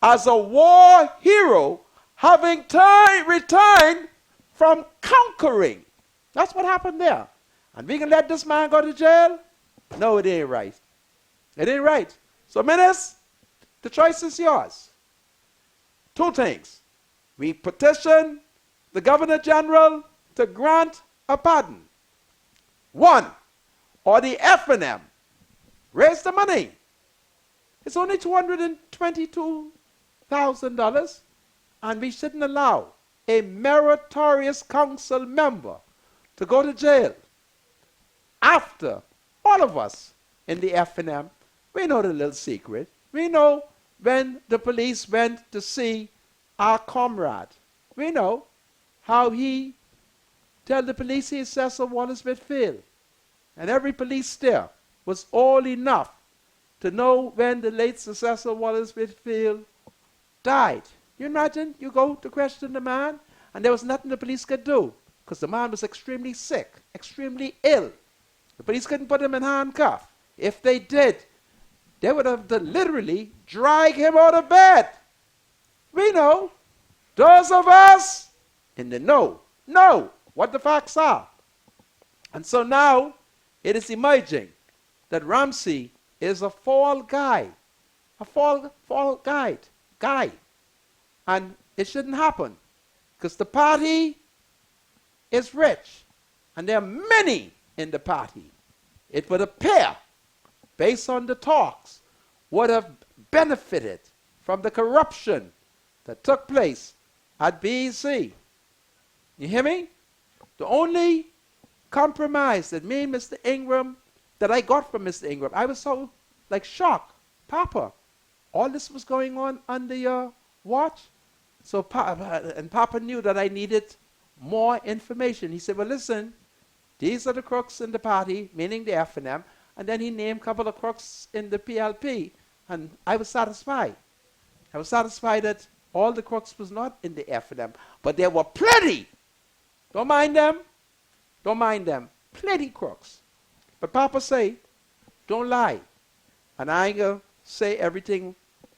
as a war hero, having returned from conquering. That's what happened there. And we can let this man go to jail? No, it ain't right. It ain't right. So, ministers, the choice is yours. Two things. We petition the Governor General to grant a pardon. One, or the F&M, raise the money. It's only $222,000, and we shouldn't allow a meritorious council member to go to jail. After all of us in the F&M, we know the little secret. We know when the police went to see our comrade. We know how he tell the police he is Cecil Wallace Whitfield. And every police there was all enough to know when the late Sir Cecil Wallace Whitfield died. You imagine you go to question the man and there was nothing the police could do because the man was extremely sick, extremely ill. The police couldn't put him in handcuffs. If they did, they would have to literally drag him out of bed. We know. Those of us in the know what the facts are. And so now it is emerging that Ramsey is a fall guy. A fall guy. And it shouldn't happen because the party is rich and there are many in the party. It would appear, based on the talks, would have benefited from the corruption that took place at BEC. You hear me? The only compromise that me and Mr. Ingram, that I got from Mr. Ingram, I was so shocked. Papa, all this was going on under your watch? So Papa knew that I needed more information. He said, well, listen, these are the crooks in the party, meaning the F&M, and then he named a couple of crooks in the PLP, and I was satisfied. I was satisfied that all the crooks was not in the F&M, but there were plenty. Don't mind them. Don't mind them. Plenty crooks. But Papa say, don't lie. And I ain't going to say everything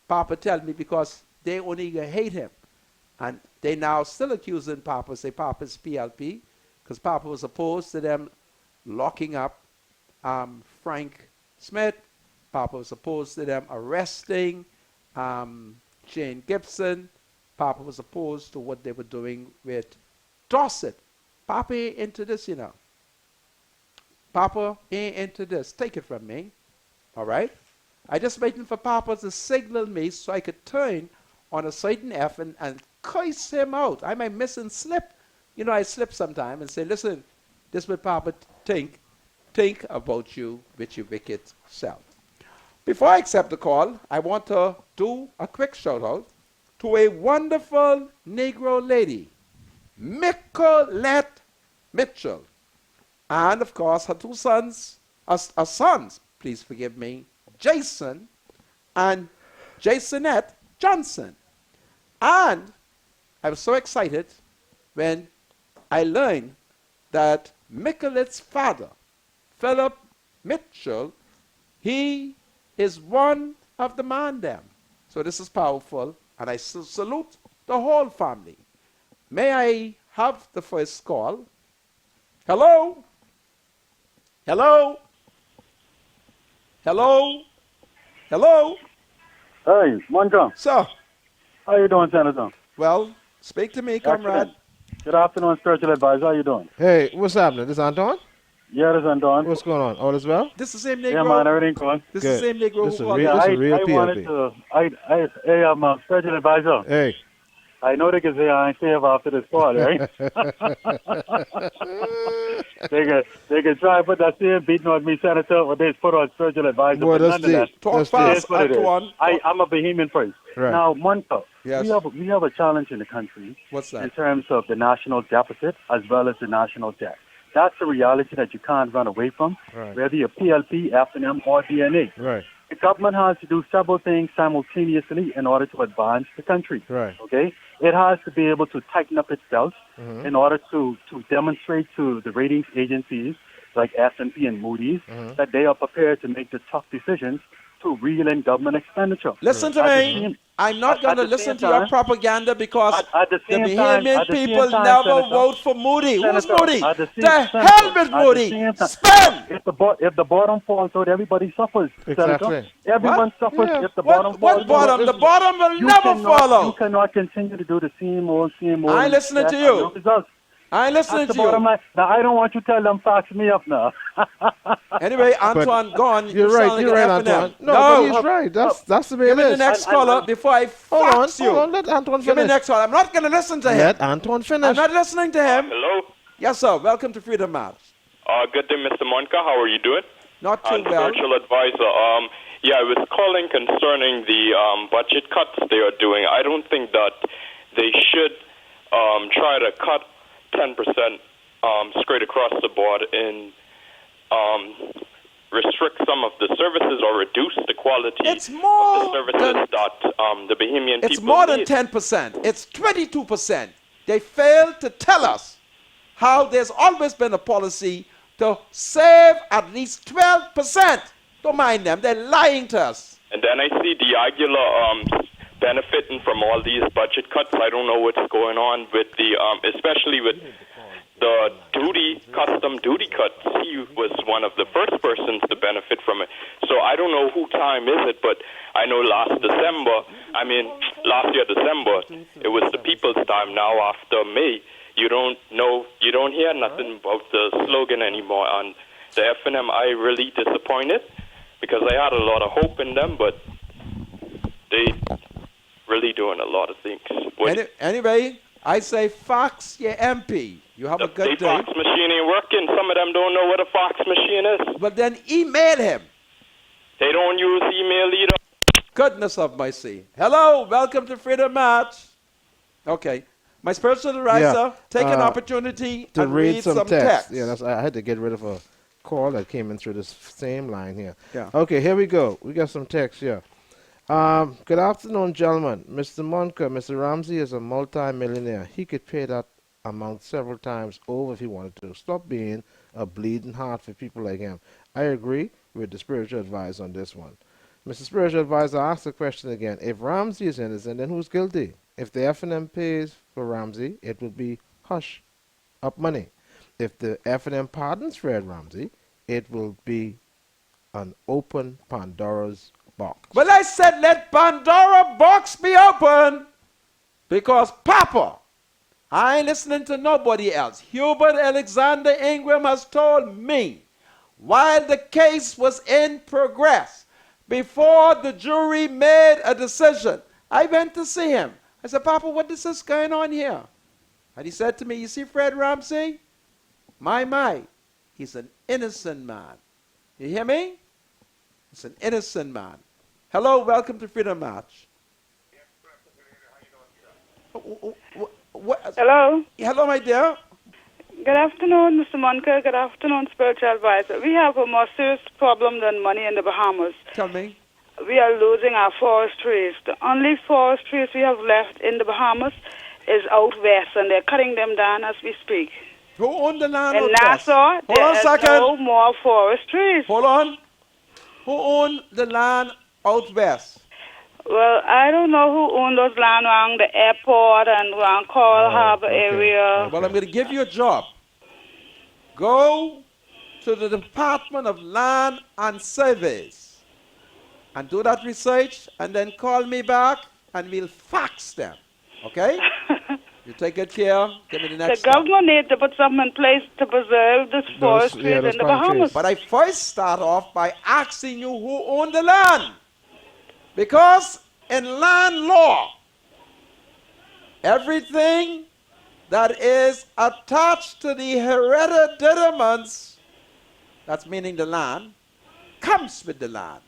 Papa tell me because they only going to hate him. And they now still accusing Papa, say Papa's PLP, because Papa was opposed to them locking up Frank Smith. Papa was opposed to them arresting Jane Gibson. Papa was opposed to what they were doing with Dorset. Papa ain't into this, you know. Papa ain't into this. Take it from me. All right? I just waiting for Papa to signal me so I could turn on a certain F and curse him out. I might miss and slip. You know, I slip sometime and say, listen, this is what Papa think about you with your wicked self. Before I accept the call, I want to do a quick shout out to a wonderful Negro lady, Nicolette Mitchell. And of course, her two sons, please forgive me, Jason and Jasonette Johnson. And I was so excited when I learned that Nicolette's father, Philip Mitchell, he is one of the man them. So this is powerful, and I salute the whole family. May I have the first call? Hello? Hello? Hello? Hello? Hey, Monjo. Sir. How you doing, Senator? Well, speak to me, comrade. Good afternoon, spiritual advisor. How you doing? Hey, what's happening? This is Anton? Yeah, this is Anton. What's going on? All is well? This is the same Negro. Yeah, man, everything cool. This is the same Negro This is who real, called. this is real I wanted PLP. to, I'm a spiritual advisor. Hey. I know they can say I ain't safe after this call, right? they can try and put that same beating on me, Senator, what they put on spiritual advisor, Boy, but that's nonetheless, deep. Talk That's it fast, is what it is. Antoine. I'm a Bahamian first. Right. Now, Monta, Yes. we have a challenge in the country What's that? in terms of the national deficit as well as the national debt. That's a reality that you can't run away from, Right. whether you're PLP, F&M, or DNA. Right. The government has to do several things simultaneously in order to advance the country. Right. Okay? It has to be able to tighten up itself Mhm. in order to demonstrate to the ratings agencies like S&P and Moody's that they are prepared to make the tough decisions to reel in government expenditure. Listen to At the me. same- I'm not at going to the listen same to your time- propaganda because at the the same time- Bahamian at the same people time, never Senator, vote for Moody. Who's Senator, Moody? at the same- The Senator, hell with at the Moody. same time- Spend. If the bottom falls out, everybody suffers. Exactly. Senator. Everyone suffers Yeah. if the bottom falls What out. bottom? The bottom will never You follow. cannot continue to do the same old. I ain't listening to expect you. no results. I ain't listening That's to the bottom you. line. Now, I don't want you to tell them fax me up now. Anyway, Antoine, go on. You're You right. sound like You're an right, F&M. Antoine. No, but he's right. That's the way Give it me the is. next And- caller and- before I Hold on. fax you. Hold on. Let Antoine Give me the finish. next caller. I'm not going to listen to him. Let Antoine finish. I'm not listening to him. Hello. Yes, sir. Welcome to Freedom March. Good day, Mr. Monka. How are you doing? Not too And well. spiritual advisor. Yeah, I was calling concerning the budget cuts they are doing. I don't think that they should try to cut 10% straight across the board and restrict some of the services or reduce the quality It's more of the services than- that the Bahamian It's people more than need. 10%. It's 22%. They failed to tell us how there's always been a policy to save at least 12%. Don't mind them. They're lying to us. And then I see Diagula benefiting from all these budget cuts. I don't know what's going on with the, especially with the custom duty cuts. He was one of the first persons to benefit from it. So I don't know who time is it, but I know last year December, it was the people's time. Now after May, you don't hear nothing about the slogan anymore. On the F&M, I really disappointed because I had a lot of hope in them, but they really doing a lot of things. Anyway, I say fax your MP. You have a The good day. fax machine ain't working. Some of them don't know what a fax machine is. But then email him. They don't use email either. Goodness of mercy. Hello, welcome to Freedom March. Okay. My spiritual advisor, take an opportunity to and read some text. text. Yeah, I had to get rid of a call that came in through this same line here. Yeah. Okay, here we go. We got some text here. Good afternoon, gentlemen. Mr. Monka, Mr. Ramsey is a multi-millionaire. He could pay that amount several times over if he wanted to. Stop being a bleeding heart for people like him. I agree with the spiritual advisor on this one. Mr. Spiritual Advisor, ask the question again. If Ramsey is innocent, then who's guilty? If the F&M pays for Ramsey, it will be hush up money. If the F&M pardons Fred Ramsey, it will be an open Pandora's box. Well, I said let Pandora box be open because Papa, I ain't listening to nobody else. Hubert Alexander Ingram has told me while the case was in progress, before the jury made a decision, I went to see him. I said, Papa, what is this going on here? And he said to me, you see Fred Ramsey? My, he's an innocent man. You hear me? He's an innocent man. Hello, welcome to Freedom March. Hello. Hello, my dear. Good afternoon, Mr. Monka. Good afternoon, spiritual advisor. We have a more serious problem than money in the Bahamas. Tell me. We are losing our forest trees. The only forest trees we have left in the Bahamas is out west, and they're cutting them down as we speak. Who owned the land In out west? Nassau, Hold on a there second. is no more forest trees. Hold on. Who owned the land out west? Well, I don't know who owned those land around the airport and around Coral Harbor area. Well, I'm going to give you a job. Go to the Department of Land and Surveys and do that research and then call me back and we'll fax them. Okay? You take good care. Give me the The next one. government needs to put something in place to preserve this forest trees those in the palm trees. Bahamas. But I first start off by asking you who owned the land. Because in land law, Everything that is attached to the hereditaments, that's meaning the land, comes with the land.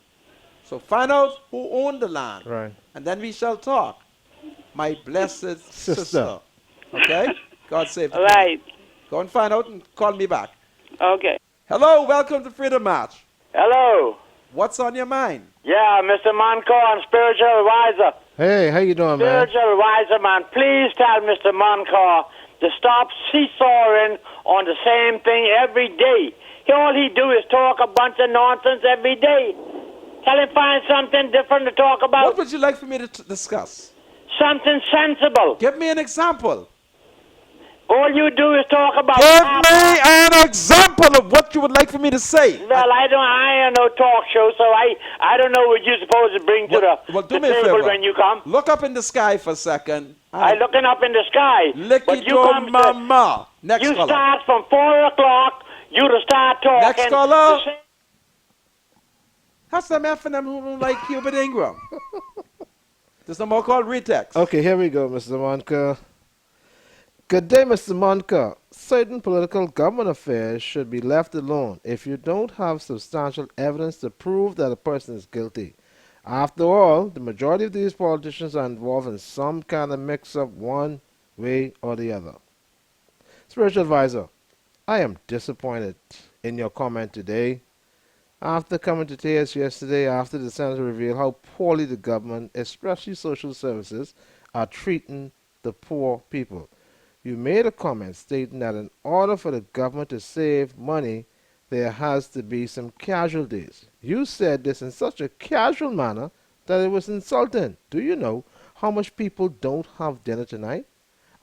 So find out who owned the land. Right. And then we shall talk. My blessed Sister. sister. Okay? God save the Right. Queen. Go and find out and call me back. Okay. Hello, welcome to Freedom March. Hello. What's on your mind? Yeah, Mr. Monco, I'm spiritual advisor. Hey, how you doing, man? Spiritual advisor, man. Please tell Mr. Monco to stop seesawing on the same thing every day. All he do is talk a bunch of nonsense every day. Tell him find something different to talk about. What would you like for me to discuss? Something sensible. Give me an example. All you do is talk about... Give me an example of what you would like for me to say. Well, I ain't no talk show, so I don't know what you're supposed to bring to Well, do the me a table favor. when you come. Look up in the sky for a second. I'm looking up in the sky. Licky But you to come mama. Next you caller. start from 4 o'clock, you to start talking. Next caller. to say- That's them F and them who don't like Cuban Ingram. There's no more called retext. Okay, here we go, Mr. Monka. Good day, Mr. Monka. Certain political government affairs should be left alone if you don't have substantial evidence to prove that a person is guilty. After all, the majority of these politicians are involved in some kind of mix-up one way or the other. Spiritual advisor, I am disappointed in your comment today. After coming to tears yesterday after the Senator revealed how poorly the government, especially social services, are treating the poor people. You made a comment stating that in order for the government to save money, there has to be some casualties. You said this in such a casual manner that it was insulting. Do you know how much people don't have dinner tonight?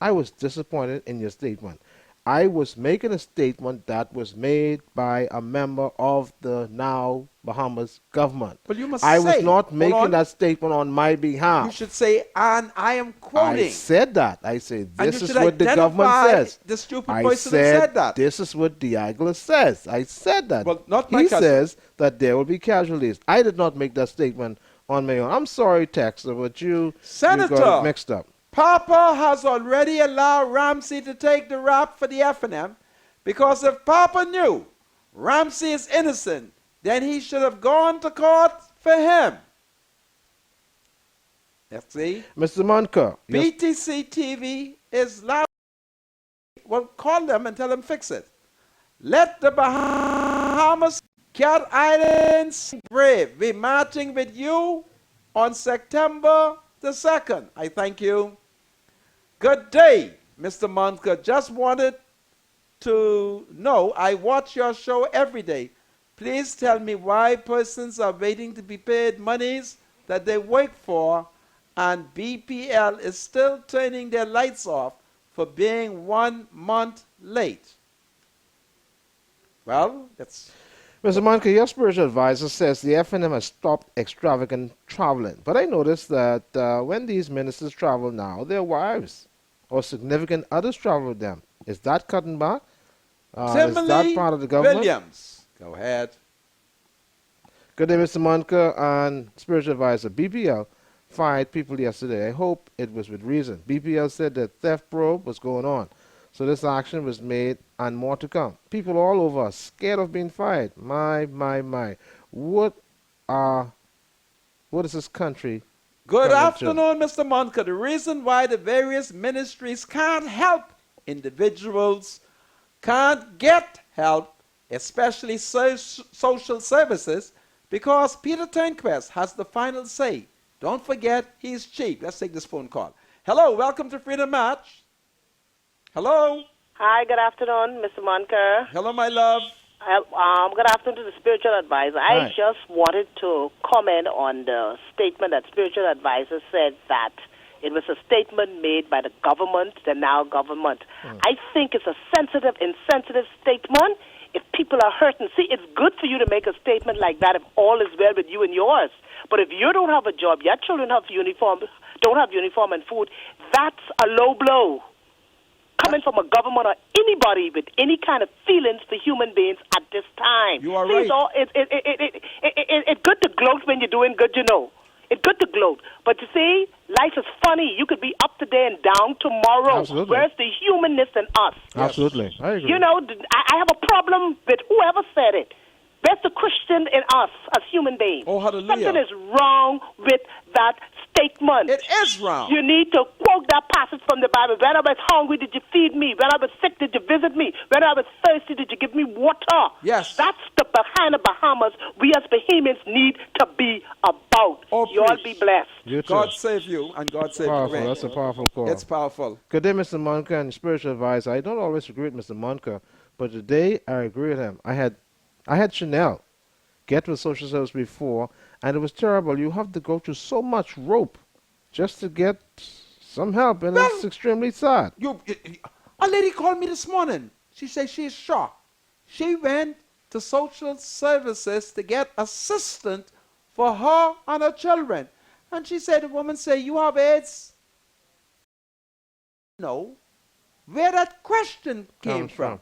I was disappointed in your statement. I was making a statement that was made by a member of the now Bahamas government. Well, you must I say, was not hold making on. that statement on my behalf. You should say, and I am quoting. I said that. I said, And this you is should what the government identify says. the stupid I person who said that. This is what Diagla says. I said that. Well, not my he cousin. says that there will be casualties. I did not make that statement on my own. I'm sorry, Texter, but you Senator. got it mixed up. Papa has already allowed Ramsey to take the rap for the F&M because if Papa knew Ramsey is innocent, then he should have gone to court for him. Let's see. Mr. Monka, yes, BTC TV is loud. Well, call them and tell them fix it. Let the Bahamas, Cat Islands brave be marching with you on September the 2nd. I thank you. Good day, Mr. Monka. Just wanted to know I watch your show every day. Please tell me why persons are waiting to be paid monies that they work for and BPL is still turning their lights off for being 1 month late. Well, that's... Mr. Monka, your spiritual advisor says the FNM has stopped extravagant traveling. But I noticed that when these ministers travel now, their wives or significant others travel with them. Is that cutting back? Is that part of the government? Williams. Go ahead. Good day, Mr. Monka and spiritual advisor. BPL fired people yesterday. I hope it was with reason. BPL said that theft probe was going on. So this action was made and more to come. People all over are scared of being fired. My. What is this country? Good coming to? afternoon, Mr. Monka. The reason why the various ministries can't help individuals, can't get help, especially social services, because Peter Turnquest has the final say. Don't forget, he's cheap. Let's take this phone call. Hello, welcome to Freedom March. Hello. Hi, good afternoon, Mr. Monker. Hello, my love. Good afternoon to the spiritual advisor. I Hi. just wanted to comment on the statement that spiritual advisor said that it was a statement made by the government, the now government. I think it's a sensitive, insensitive statement if people are hurting. See, it's good for you to make a statement like that if all is well with you and yours. But if you don't have a job, your children don't have uniform and food, that's a low blow. Coming from a government or anybody with any kind of feelings for human beings at this time. You are See, right. It's good to gloat when you're doing good, you know. It's good to gloat. But you see, life is funny. You could be up today and down tomorrow. Absolutely. Where's the humanness in us? Absolutely. I agree. You know, I have a problem with whoever said it. Where's the Christian in us as human beings? Oh, hallelujah. Something is wrong with that statement. It is wrong. You need to quote that passage from the Bible. When I was hungry, did you feed me? When I was sick, did you visit me? When I was thirsty, did you give me water? Yes. That's the kind of Bahamas we as Bahamians need to be about. Oh, You all preach. be blessed. You too. God save you and God save Powerful. you. That's a powerful call. It's powerful. Good day, Mr. Monka, and spiritual advisor. I don't always agree with Mr. Monka, but today I agree with him. I had Chanel get with social service before, and it was terrible. You have to go through so much rope just to get some help, and it's extremely sad. A lady called me this morning. She said she's shocked. She went to social services to get assistance for her and her children. And she said, the woman said, you have AIDS? No. Where that question came from.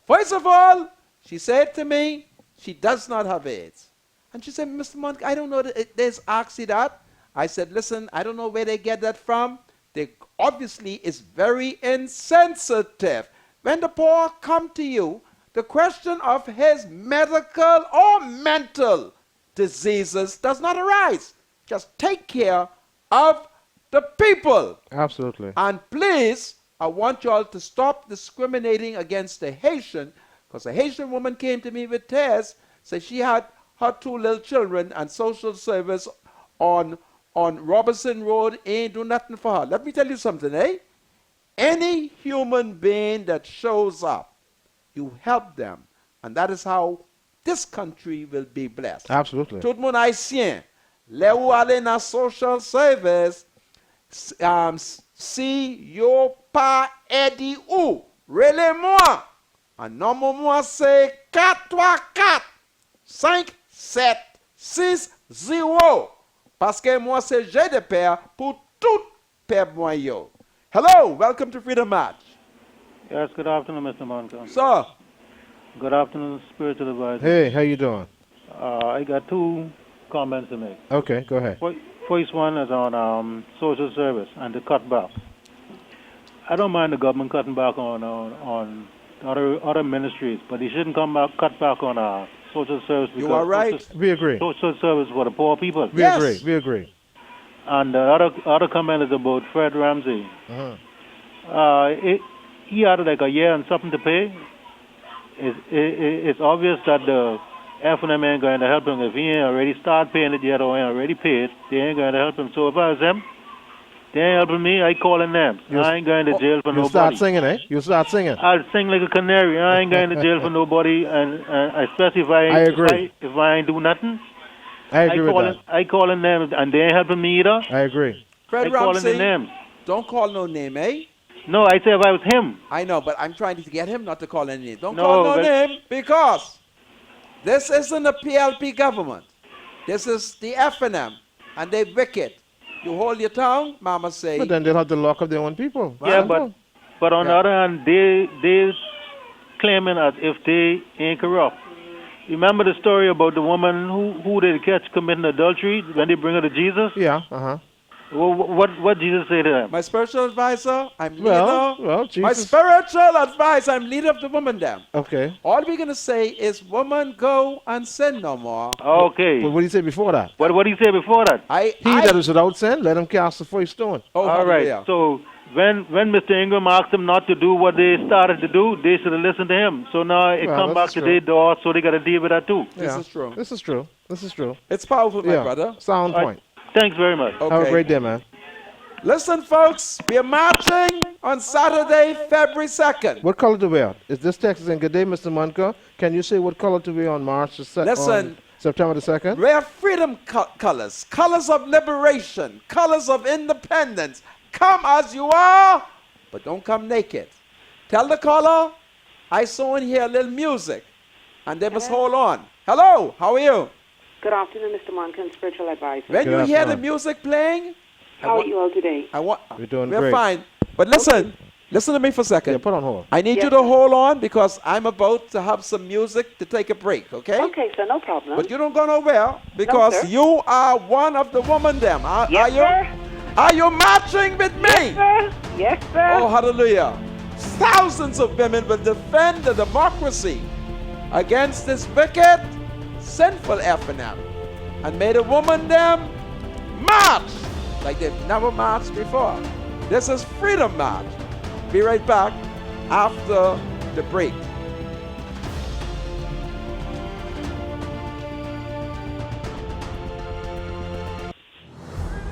First of all, she said to me, she does not have AIDS. And she said, Mr. Monk, I don't know, there's actually that. I said, listen, I don't know where they get that from. They obviously is very insensitive. When the poor come to you, the question of his medical or mental diseases does not arise. Just take care of the people. Absolutely. And please, I want you all to stop discriminating against the Haitian, because a Haitian woman came to me with tears, said she had her 2 little children, and social service on Robertson Road ain't do nothing for her. Let me tell you something, eh? Any human being that shows up, you help them. And that is how this country will be blessed. Absolutely. Tout le monde haïtien, là où aller dans social service, si yo pas aidé ou, relez-moi. Un nombre moi c'est 434 5760. Parce que moi c'est j'ai de père pour tout père moi yo. Hello, welcome to Freedom Match. Yes, good afternoon, Mr. Moncton. Sir. Good afternoon, spiritual advisor. Hey, how you doing? I got 2 comments to make. Okay, go ahead. First one is on social service and the cutback. I don't mind the government cutting back on other ministries, but they shouldn't cut back on social service. You are right. We agree. Social service for the poor people. We agree. We agree. And the other comment is about Fred Ramsey. He had like a year and something to pay. It's obvious that the F&M ain't going to help him. If he ain't already started paying it yet or ain't already paid, they ain't going to help him. So if I was him, they ain't helping me, I calling them. I ain't going to jail for nobody. You start singing, eh? You start singing. I'll sing like a canary. I ain't going to jail for nobody, and especially if I ain't do nothing. I agree with that. I calling them, and they ain't helping me either. I agree. Fred calling Ramsey, the names. Don't call no name, eh? No, I said if I was him. I know, but I'm trying to get him not to call any name. Don't No, call no but- name, because this isn't a PLP government. This is the F&M, and they wicked. You hold your tongue, Mama say. But then they'll have to lock up their own people. Yeah, but on the other hand, they claiming as if they ain't corrupt. Remember the story about the woman who they catch committing adultery when they bring her to Jesus? Yeah, Well, what Jesus say to them? My spiritual advisor, I'm leader. Well, Jesus. My spiritual advisor, I'm leader of the woman them. Okay. All we're going to say is, woman, go and sin no more. Okay. But what did he say before that? What did he say before that? He that is without sin, let him cast the first stone. Oh, all right. hallelujah. So when Mr. Ingram asked them not to do what they started to do, they should have listened to him. So now it Well, come back that's to true. their door, so they got to deal with that too. This is true. This is true. This is true. It's powerful, my Yeah. brother. Sound All point. right. Thanks very much. Okay. Have a great day, man. Listen, folks, we're marching on Saturday, February 2nd. What color to wear? Is this text in good day, Mr. Monka? Can you say what color to wear on March the Listen. on September the 2nd? Wear freedom colors, colors of liberation, colors of independence. Come as you are, but don't come naked. Tell the caller, I saw in here a little music, and they must hold on. Hello, how are you? Good afternoon, Mr. Monken, spiritual advisor. When Good you hear the afternoon. music playing, How are you all today? I want. We're doing we're great. fine. But listen, Listen to me for a second. Yeah, put on hold. I need Yes, you to sir. hold on because I'm about to have some music to take a break, okay? Okay, sir, no problem. But you don't go nowhere because sir. you are one of the women them. Yes, are you? sir. Are you marching with me? Yes, sir. Yes, sir. Oh, hallelujah. Thousands of women will defend the democracy against this wicked, sinful FNM. And may the woman them march like they've never marched before. This is Freedom March. Be right back after the break.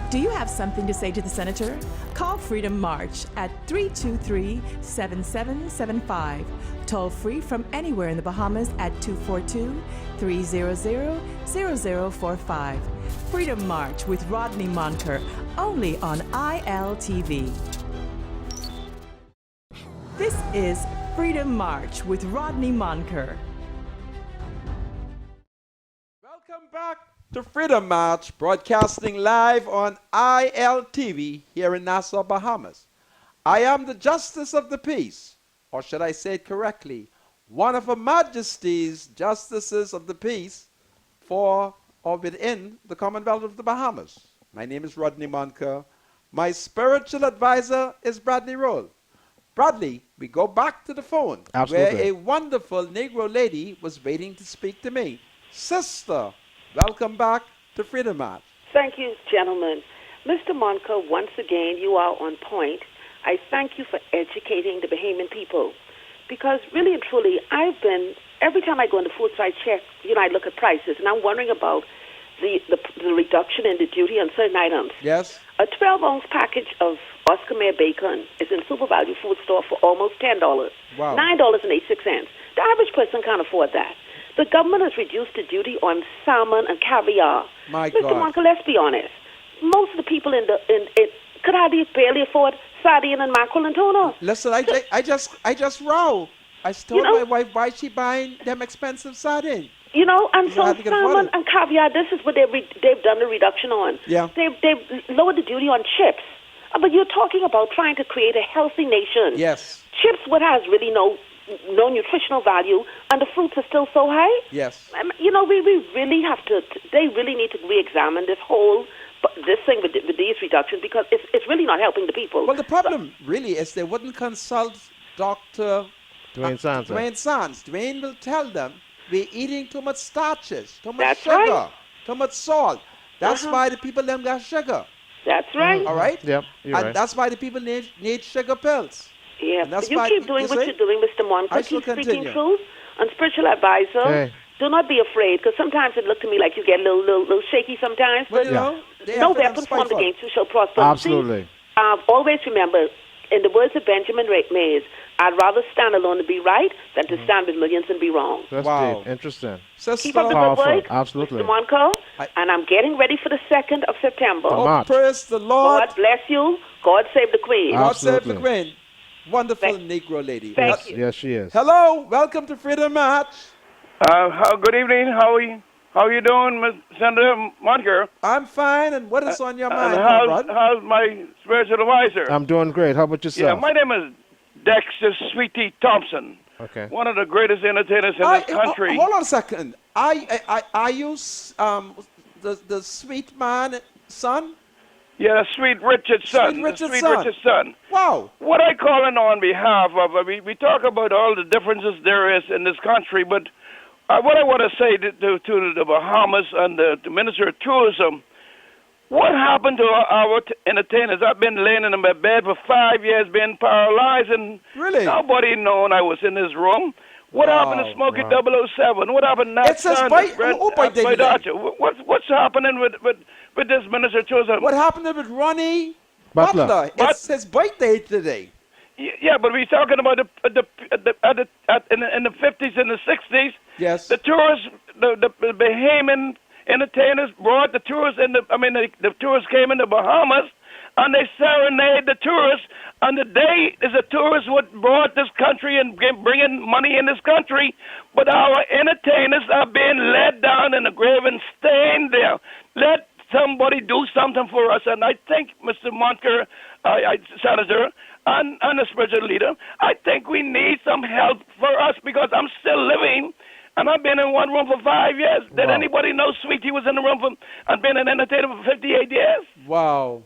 Do you have something to say to the senator? Call Freedom March at 323-7775. Toll free from anywhere in the Bahamas at 242-300-0045. Freedom March with Rodney Monker, only on ILTV. This is Freedom March with Rodney Monker. Welcome back to Freedom March, broadcasting live on ILTV here in Nassau, Bahamas. I am the Justice of the Peace, or should I say it correctly, one of Her Majesty's Justices of the Peace for or within the Commonwealth of the Bahamas. My name is Rodney Monker. My spiritual advisor is Bradley Roll. Bradley, we go back to the phone, Absolutely. where a wonderful Negro lady was waiting to speak to me. Sister, welcome back to Freedom March. Thank you, gentlemen. Mr. Monco, once again, you are on point. I thank you for educating the Bahamian people. Because really and truly, every time I go in the food side check, I look at prices, and I'm wondering about the reduction in the duty on certain items. Yes? A 12-ounce package of Oscar Mayer bacon is in Super Value Food Store for almost $10. Wow. $9.86. The average person can't afford that. The government has reduced the duty on salmon and caviar. My Mr. God. Monco, let's be honest. Most of the people could hardly barely afford sardine and mackerel and tuna. Listen, I just row. I told my wife why she buying them expensive sardine. And so had to get salmon avoided. and caviar, this is what they've done the reduction on. Yeah. They've lowered the duty on chips. But you're talking about trying to create a healthy nation. Yes. Chips, what has really no nutritional value, and the fruits are still so high. Yes. We really have to. They really need to re-examine this thing with these reductions because it's really not helping the people. Well, the problem really is they wouldn't consult Dr. Dwayne Sands. Dwayne Sands. Dwayne will tell them we're eating too much starches, too much That's sugar, right. too much salt. That's why the people them got sugar. That's right. All right? Yep, you're and right. that's why the people need sugar pills. Yeah, And that's but you why- keep doing you what see? you're doing, Mr. Monco. I shall Keep speaking continue. truth. And spiritual advisor, Hey. do not be afraid, because sometimes it looks to me like you get a little shaky sometimes. Well, But you know, they no have to weapon formed spiteful. against you shall prosper. Absolutely. See, always remember, in the words of Benjamin Mays, I'd rather stand alone and be right than to stand with millions and be wrong. That's Wow. deep. Interesting. Sister, Keep up the good Powerful. work, Absolutely. Mr. Monco, I- and I'm getting ready for the 2nd of September. oh, March. praise the Lord. God bless you. God save the Queen. God save the Absolutely. Queen. Wonderful Thank- Negro lady. Thank Hel- you. Yes, she is. Hello, welcome to Freedom March. Good evening. How are you doing, Ms. Senator Monker? I'm fine, and what is on your mind, And comrade? how's my spiritual advisor? I'm doing great. How about Yeah, yourself? my name is Dexter Sweetie Thompson. Okay. One of the greatest entertainers in this country. Hold on a second. Are you the sweet man son? Yeah, Sweet Richard's son. Sweet the Richard's Sweet son. Richard's son. Wow. What I calling on behalf of, we talk about all the differences there is in this country, but what I want to say to the Bahamas and the Minister of Tourism, what happened to our entertainers? I've been laying in my bed for 5 years, being paralyzed, and Really? nobody known I was in this room. What happened to Smokey 007? What happened to It says who by day today? Archer? What's happening with this Minister of Tourism? What happened with Ronnie Butler. Butler? It's his birthday today. Yeah, but we're talking about in the 50s and the 60s. Yes. The tourists, the Bahamian entertainers brought the tourists the tourists came in the Bahamas and they serenade the tourists. And today is the tourists what brought this country and bringing money in this country. But our entertainers are being led down in the grave and staying there. Let somebody do something for us. And I think, Mr. Monker, Senator, and the spiritual leader, I think we need some help for us because I'm still living. And I've been in one room for 5 years. Did anybody know Sweetie was in the room and been an entertainer for 58 years? Wow.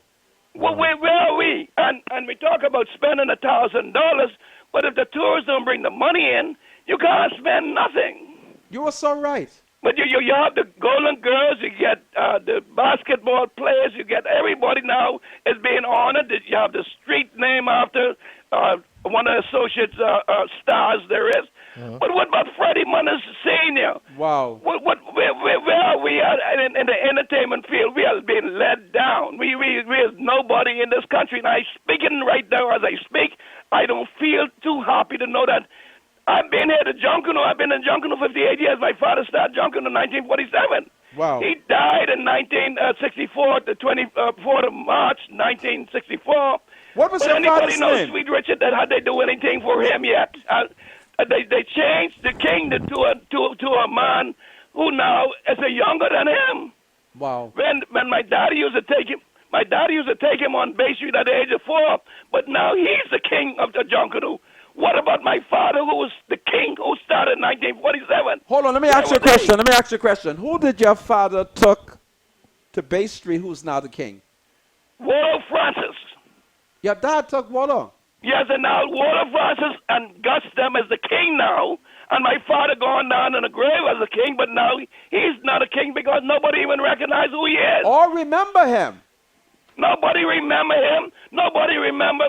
Well, where are we? And we talk about spending $1,000, but if the tourists don't bring the money in, you can't spend nothing. You are so right. But you have the Golden Girls, you get the basketball players, you get everybody now is being honored. You have the street name after one of the associate stars there is. But what about Freddie Munnis Sr.? Wow. Where are we at in the entertainment field? We are being let down. We is nobody in this country. And I'm speaking right now as I speak. I don't feel too happy to know that I've been here to Junkanoo. I've been in Junkanoo 58 years. My father started Junkanoo in 1947. Wow. He died in 1964, the 24th of March, 1964. What was but your anybody father's knows name? Sweet Richard that had they do anything for him yet? They changed the king to a man who now is younger than him. Wow. When my daddy used to take him on Bay Street at the age of 4, but now he's the king of the Junkanoo. What about my father, who was the king who started in 1947? Hold on, let me ask you a question. Who did your father took to Bay Street, who's now the king? Walter Francis. Your dad took Walter. Yes, and now Walter Francis and Gus them is the king now. And my father gone down in the grave as a king, but now he's not a king because nobody even recognizes who he is. Or remember him. Nobody remember him. Nobody remember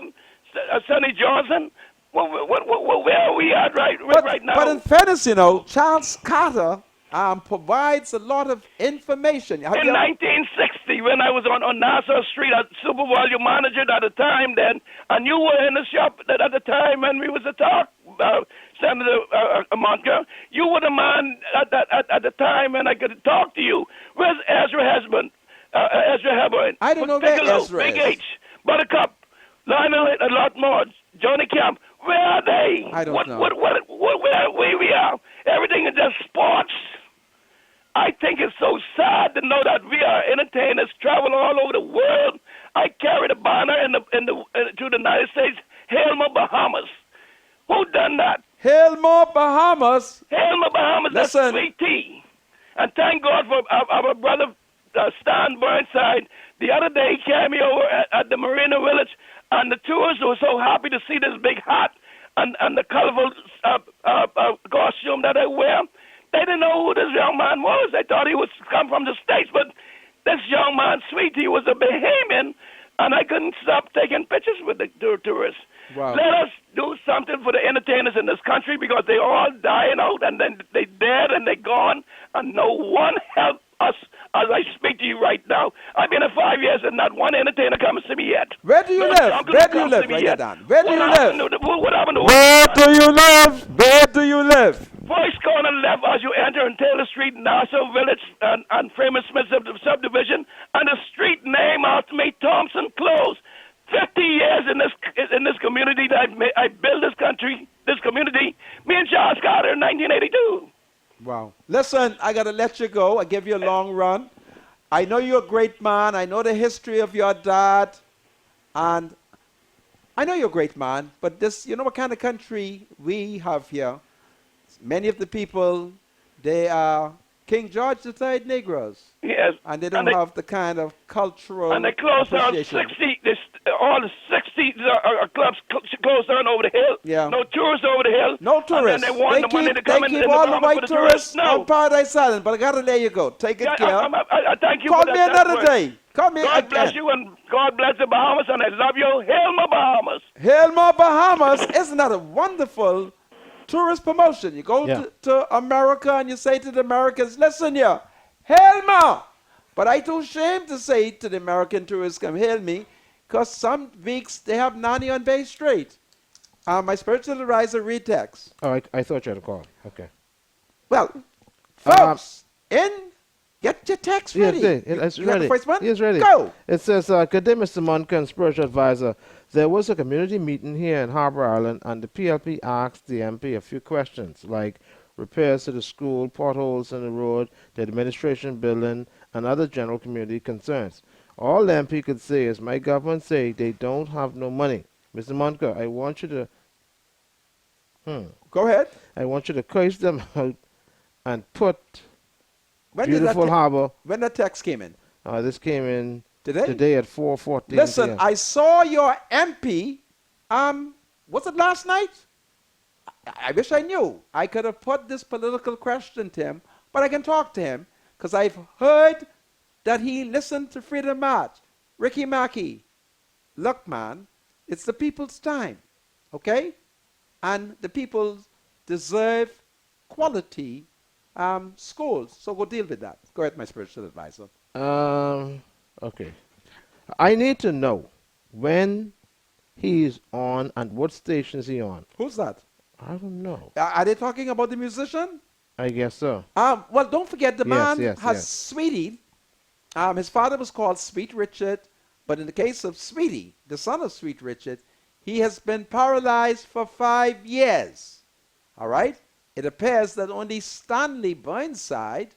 Sonny Johnson. Well, where are we at right now? But in fairness, Charles Carter provides a lot of information. In 1960, when I was on Nassau Street as super volume manager at the time then, and you were in the shop at the time when we was to talk, Senator Monker, you were the man at the time when I could talk to you. Where's Ezra Hesburn? Ezra Hesburn. I don't know where Ezra Big is. H, Buttercup, Lionel, a lot more, Johnny Camp. Where are they? I don't know. Where we are? Everything is just sports. I think it's so sad to know that we are entertainers, travel all over the world. I carry the banner to the United States, Hail my Bahamas. Who done that? Hail more Bahamas. Hail my Bahamas. Listen. That's sweet tea. And thank God for our brother Stan Burnside. The other day he came here over at the Marina Village, and the tourists were so happy to see this big hat and the colorful costume that I wear. They didn't know who this young man was. They thought he was come from the States, but this young man, Sweetie, was a Bahamian, and I couldn't stop taking pictures with the tourists. Wow. Let us do something for the entertainers in this country because they all dying out, and then they dead and they gone, and no one helped us as I speak to you right now. I've been here 5 years and not one entertainer comes to me yet. Where do you live? Where do you live? Write that down. Where do you live? What happened to Where do you live? Where do you live? First corner left as you enter in Taylor Street, Nassau Village, and Freeman Smith subdivision, and the street name after me, Thompson Close. 50 years in this community that I built this community. Me and Charles Carter in 1982. Wow. Listen, I got to let you go. I give you a long run. I know you're a great man. I know the history of your dad. And I know you're a great man. But this, you know what kind of country we have here? Many of the people, they are King George III Negroes. Yes. And they don't have the kind of cultural And they closed down appreciation. 60, all the 60 clubs closed down over the hill. Yeah. No tourists over the hill. No And tourists. then they want the money to come in keep the all the Bahamas white for the tourists No. on Paradise Island, but I got to let you go. Take it care. I thank you Call for me that another word. day. Call me God again. bless you and God bless the Bahamas, and I love you. Hail my Bahamas. Hail my Bahamas. Isn't that a wonderful tourist promotion? You go to America and you say to the Americans, listen here, hail ma. But I too ashamed to say to the American tourists, come hail me, because some weeks they have Nani on Bay Street. My spiritual advisor read text. Oh, I thought you had a call. Okay. Well, folks, get your text ready. It's You got ready. the first one? It's ready. Go. It says, good day, Mr. Munkin, spiritual advisor. There was a community meeting here in Harbor Island, and the PLP asked the MP a few questions, like repairs to the school, potholes in the road, the administration building, and other general community concerns. All the MP could say is, my government say they don't have no money. Mr. Monka, I want you to Go ahead. I want you to curse them out and put When beautiful harbor. When the text came in? This came in Today? today at 4:14. Listen, p.m. I saw your MP. Was it last night? I wish I knew. I could have put this political question to him, but I can talk to him because I've heard that he listened to Freedom March. Ricky Mackey, look, man, it's the people's time, okay? And the people deserve quality schools. So go deal with that. Go ahead, my spiritual advisor. Okay. I need to know when he's on and what station is he on. Who's that? I don't know. Are they talking about the musician? I guess so. Well, don't forget the man has yes. Sweetie. His father was called Sweet Richard, but in the case of Sweetie, the son of Sweet Richard, he has been paralyzed for 5 years. All right? It appears that only Stanley Burnside,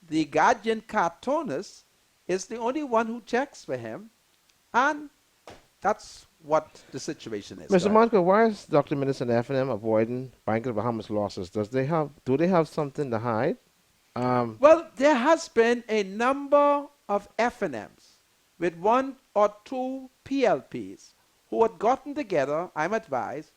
the Guardian cartoonist, is the only one who checks for him, and that's what the situation is. Mr. Monica, why is Dr. Minnis and F&M avoiding Bank of the Bahamas losses? Do they have something to hide? Well, there has been a number of F&Ms with 1 or 2 PLPs who had gotten together, I'm advised,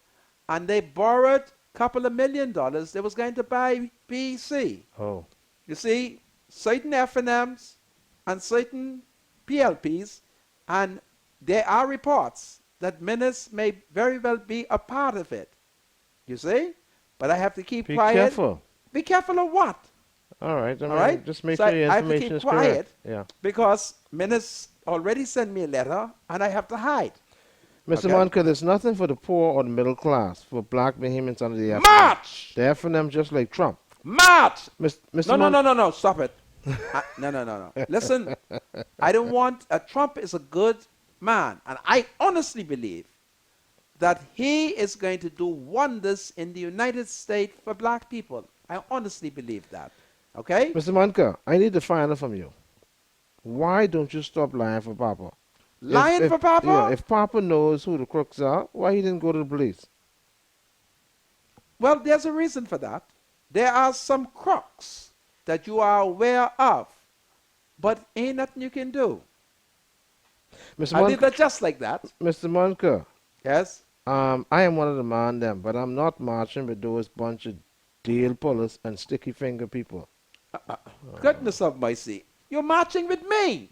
and they borrowed a couple of $1 million they was going to buy BC. Oh. You see, certain F&Ms and certain PLPs, and there are reports that Minnis may very well be a part of it. You see? But I have to keep quiet. Be careful. Be careful of what? All right. All right? Just make So sure your I have to information keep is quiet correct. Yeah. because Minnis already sent me a letter, and I have to hide. Mr. Okay. Monica, there's nothing for the poor or the middle class, for black Bahamians under the F&M. March! The F&M just like Trump. March! Mr. No, stop it. No. Listen, I don't want, Trump is a good man, and I honestly believe that he is going to do wonders in the United States for black people. I honestly believe that. Okay? Mr. Monica, I need to find out from you. Why don't you stop lying for Papa? Lying for Papa? Yeah, if Papa knows who the crooks are, why he didn't go to the police? Well, there's a reason for that. There are some crooks that you are aware of, but ain't nothing you can do. I did that just like that. Mr. Monica. Yes? I am one of the man them, but I'm not marching with those bunch of deal pullers and sticky finger people. Goodness of mercy. You're marching with me.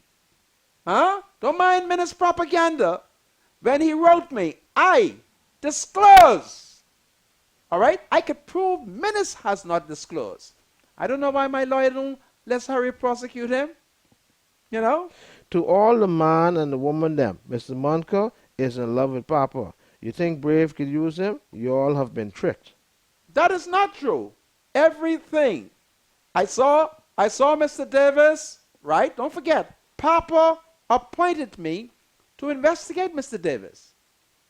Huh? Don't mind Minnis' propaganda. When he wrote me, I disclose. All right? I could prove Minnis has not disclosed. I don't know why my lawyer don't let's hurry prosecute him. You know? To all the man and the woman them, Mr. Monica is in love with Papa. You think Brave could use him? You all have been tricked. That is not true. Everything. I saw Mr. Davis, right? Don't forget, Papa appointed me to investigate Mr. Davis.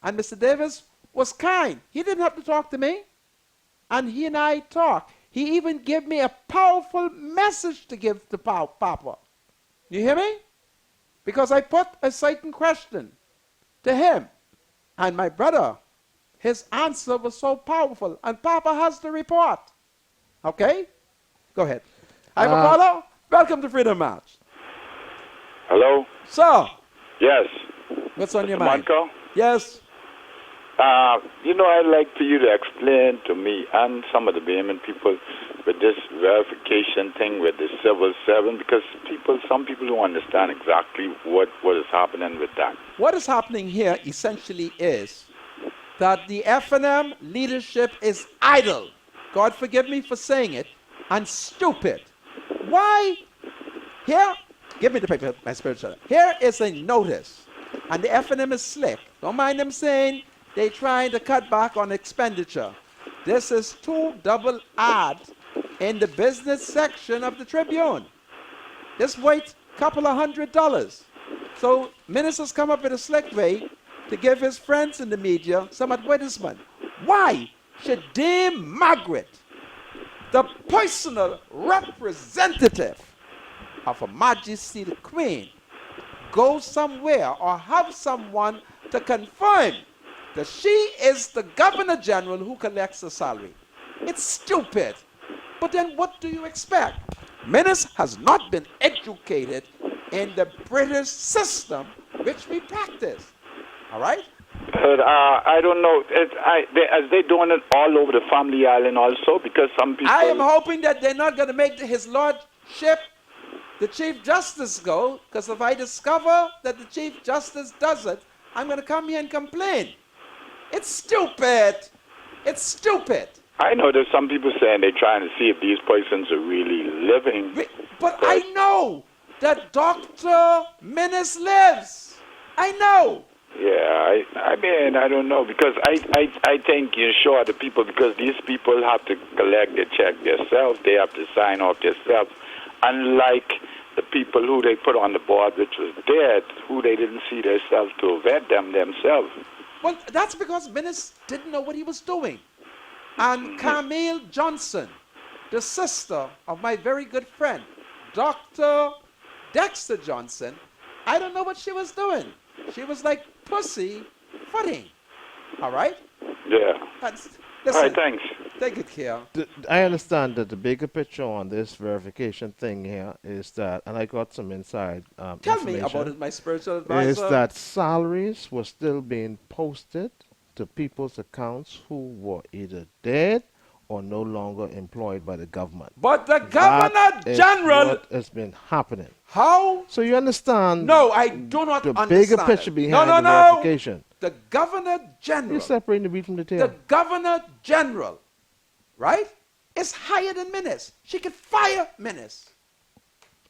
And Mr. Davis was kind. He didn't have to talk to me. And he and I talked. He even gave me a powerful message to give to Papa. You hear me? Because I put a certain question to him. And my brother, his answer was so powerful. And Papa has the report. Okay? Go ahead. I have a caller. Welcome to Freedom March. Hello? Sir. Yes. What's on your Mr. mind? Monco? Yes. I'd like for you to explain to me and some of the Bahamian people with this verification thing with the civil servant, because some people don't understand exactly what is happening with that. What is happening here essentially is that the F&M leadership is idle. God forgive me for saying it, and stupid. Why? Here, give me the paper, my spiritual. Here is a notice, and the F&M is slick. Don't mind them saying they're trying to cut back on expenditure. This is 2 double ads in the business section of the Tribune. This weight couple of $100. So ministers come up with a slick way to give his friends in the media some advertisement. Why should Dame Margaret, the personal representative of Her Majesty the Queen go somewhere or have someone to confirm that she is the Governor General who collects the salary. It's stupid. But then what do you expect? Menace has not been educated in the British system which we practice. All right? I don't know. Are they doing it all over the family island also? Because some people... I am hoping that they're not going to make his lordship the Chief Justice go, because if I discover that the Chief Justice does it, I'm going to come here and complain. It's stupid. It's stupid. I know there's some people saying they're trying to see if these persons are really living. But I know that Dr. Menace lives. I know. Yeah, I mean, I don't know, because I think you're sure the people, because these people have to collect their check themselves, they have to sign off themselves, unlike the people who they put on the board, which was dead, who they didn't see themselves to vet them themselves. Well, that's because Menace didn't know what he was doing. And Camille Johnson, the sister of my very good friend, Dr. Dexter Johnson, I don't know what she was doing. She was like pussy footing. All right? Yeah. Listen, all right, thanks. Take it care. I understand that the bigger picture on this verification thing here is that, and I got some inside Tell me about it, my spiritual advisor. Is that salaries were still being posted to people's accounts who were either dead or no longer employed by the government. But the Governor General... what has been happening. How? So you understand... No, I do not understand. The bigger picture behind the verification. The Governor General... You're separating the wheat from the tail. The Governor General, right, is higher than Menace. She could fire Menace.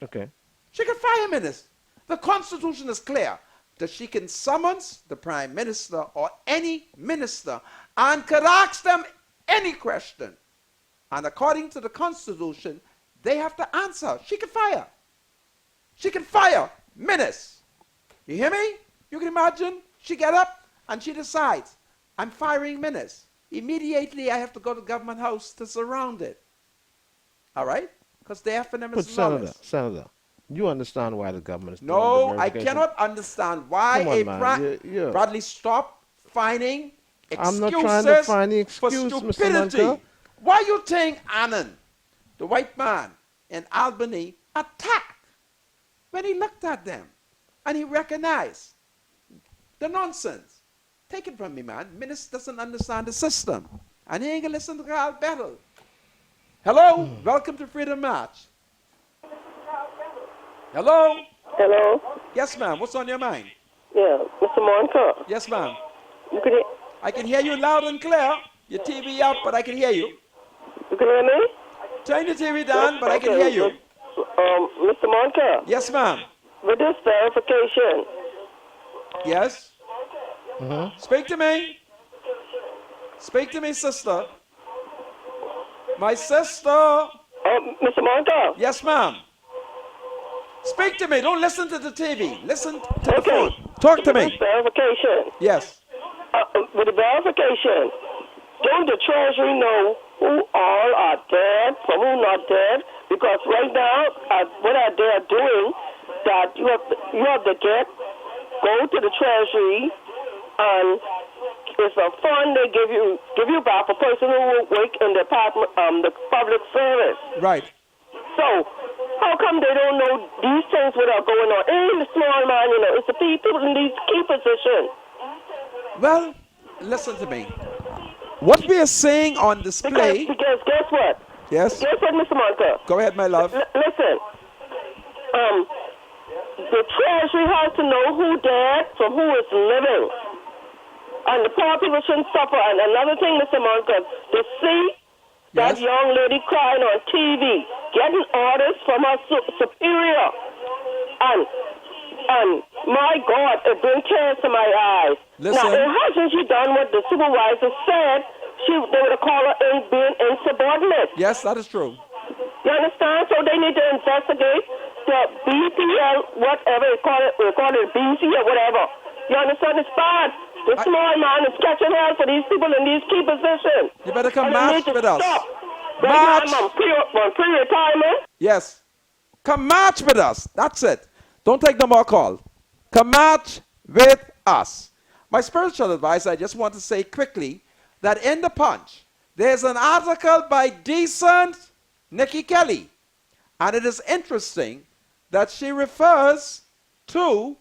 Okay. She could fire Menace. The Constitution is clear that she can summons the Prime Minister or any minister and could ask them any question. And according to the Constitution, they have to answer. She can fire. She can fire Menace. You hear me? You can imagine she get up and she decides, I'm firing Menace. Immediately I have to go to government house to surround it. All right? Because the FNM is lawless. Senator, you understand why the government is doing No, the I verification? cannot understand why Bradley, stop finding excuses I'm not trying to find the excuse, for Mr. stupidity. Monka. Why you think Annan, the white man in Albany, attacked when he looked at them and he recognized the nonsense? Take it from me, man. Minister doesn't understand the system. And he ain't gonna listen to Carl Battle. Hello? Welcome to Freedom March. Hello? Hello? Yes, ma'am. What's on your mind? Yeah, Mr. Monka. Yes, ma'am. You can hear... I can hear you loud and clear. Your TV up, but I can hear you. You can hear me? Turn your TV down, but I can hear you. Mr. Monka. Yes, ma'am. With this verification. Yes? Speak to me. Speak to me, sister. My sister. Mr. Monka. Yes, ma'am. Speak to me. Don't listen to the TV. Listen to the phone. Talk to me. With this verification. Yes. With the verification, don't the Treasury know who all are dead from who not dead? Because right now, what they are doing, that you have to go to the Treasury, and it's a fund they give you back for person who will work in the department, the public service. Right. So, how come they don't know these things that are going on? It ain't the small man, it's the people in these key positions. Well, listen to me. What we are seeing on display... Because guess what? Yes? Guess what, Mr. Monka? Go ahead, my love. Listen. The Treasury has to know who dead from who is living. And the poor people shouldn't suffer. And another thing, Mr. Monka, to see that young lady crying on TV, getting orders from her superior. And my God, it brings tears to my eyes. Listen. Now, it hasn't she done what the supervisor said, they would have called her in being insubordinate. Yes, that is true. You understand? So they need to investigate the BPL, whatever they call it BC or whatever. You understand? It's bad. The small man is catching hell for these people in these key positions. You better come march with us. Right now, I'm on pre-retirement. Yes. Come march with us. That's it. Don't take no more call. Come march with us. My spiritual advice, I just want to say quickly that in the Punch, there's an article by decent Nikki Kelly. And it is interesting that she refers to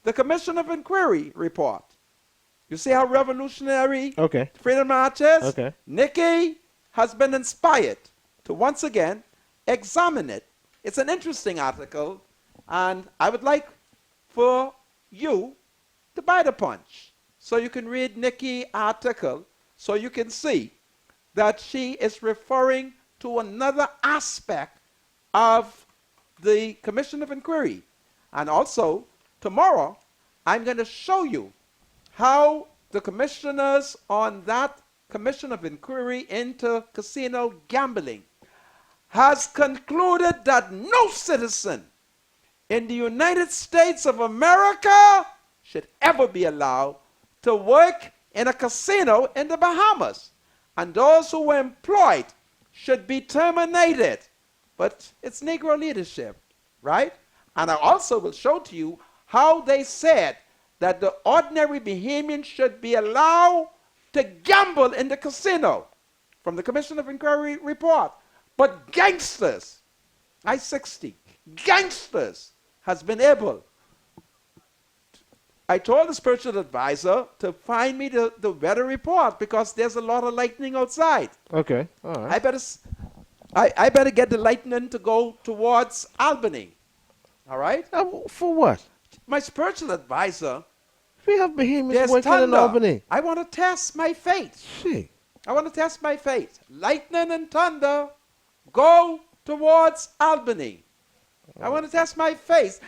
the Commission of Inquiry report. You see how revolutionary Freedom March is? Okay. Nikki has been inspired to once again examine it. It's an interesting article, and I would like for you to buy the Punch so you can read Nikki's article, so you can see that she is referring to another aspect of the Commission of Inquiry. And also, tomorrow, I'm going to show you how the commissioners on that Commission of Inquiry into casino gambling has concluded that no citizen in the United States of America should ever be allowed to work in a casino in the Bahamas. And those who were employed should be terminated. But it's Negro leadership, right? And I also will show to you how they said that the ordinary Bahamian should be allowed to gamble in the casino from the Commission of Inquiry report. But gangsters, I-60, gangsters has been able. I told the spiritual advisor to find me the weather report because there's a lot of lightning outside. Okay, all right. I better get the lightning to go towards Albany. All right? For what? My spiritual advisor. We have Bahamians working in Albany. I want to test my faith. See. I want to test my faith. Lightning and thunder go towards Albany. I want to test my faith.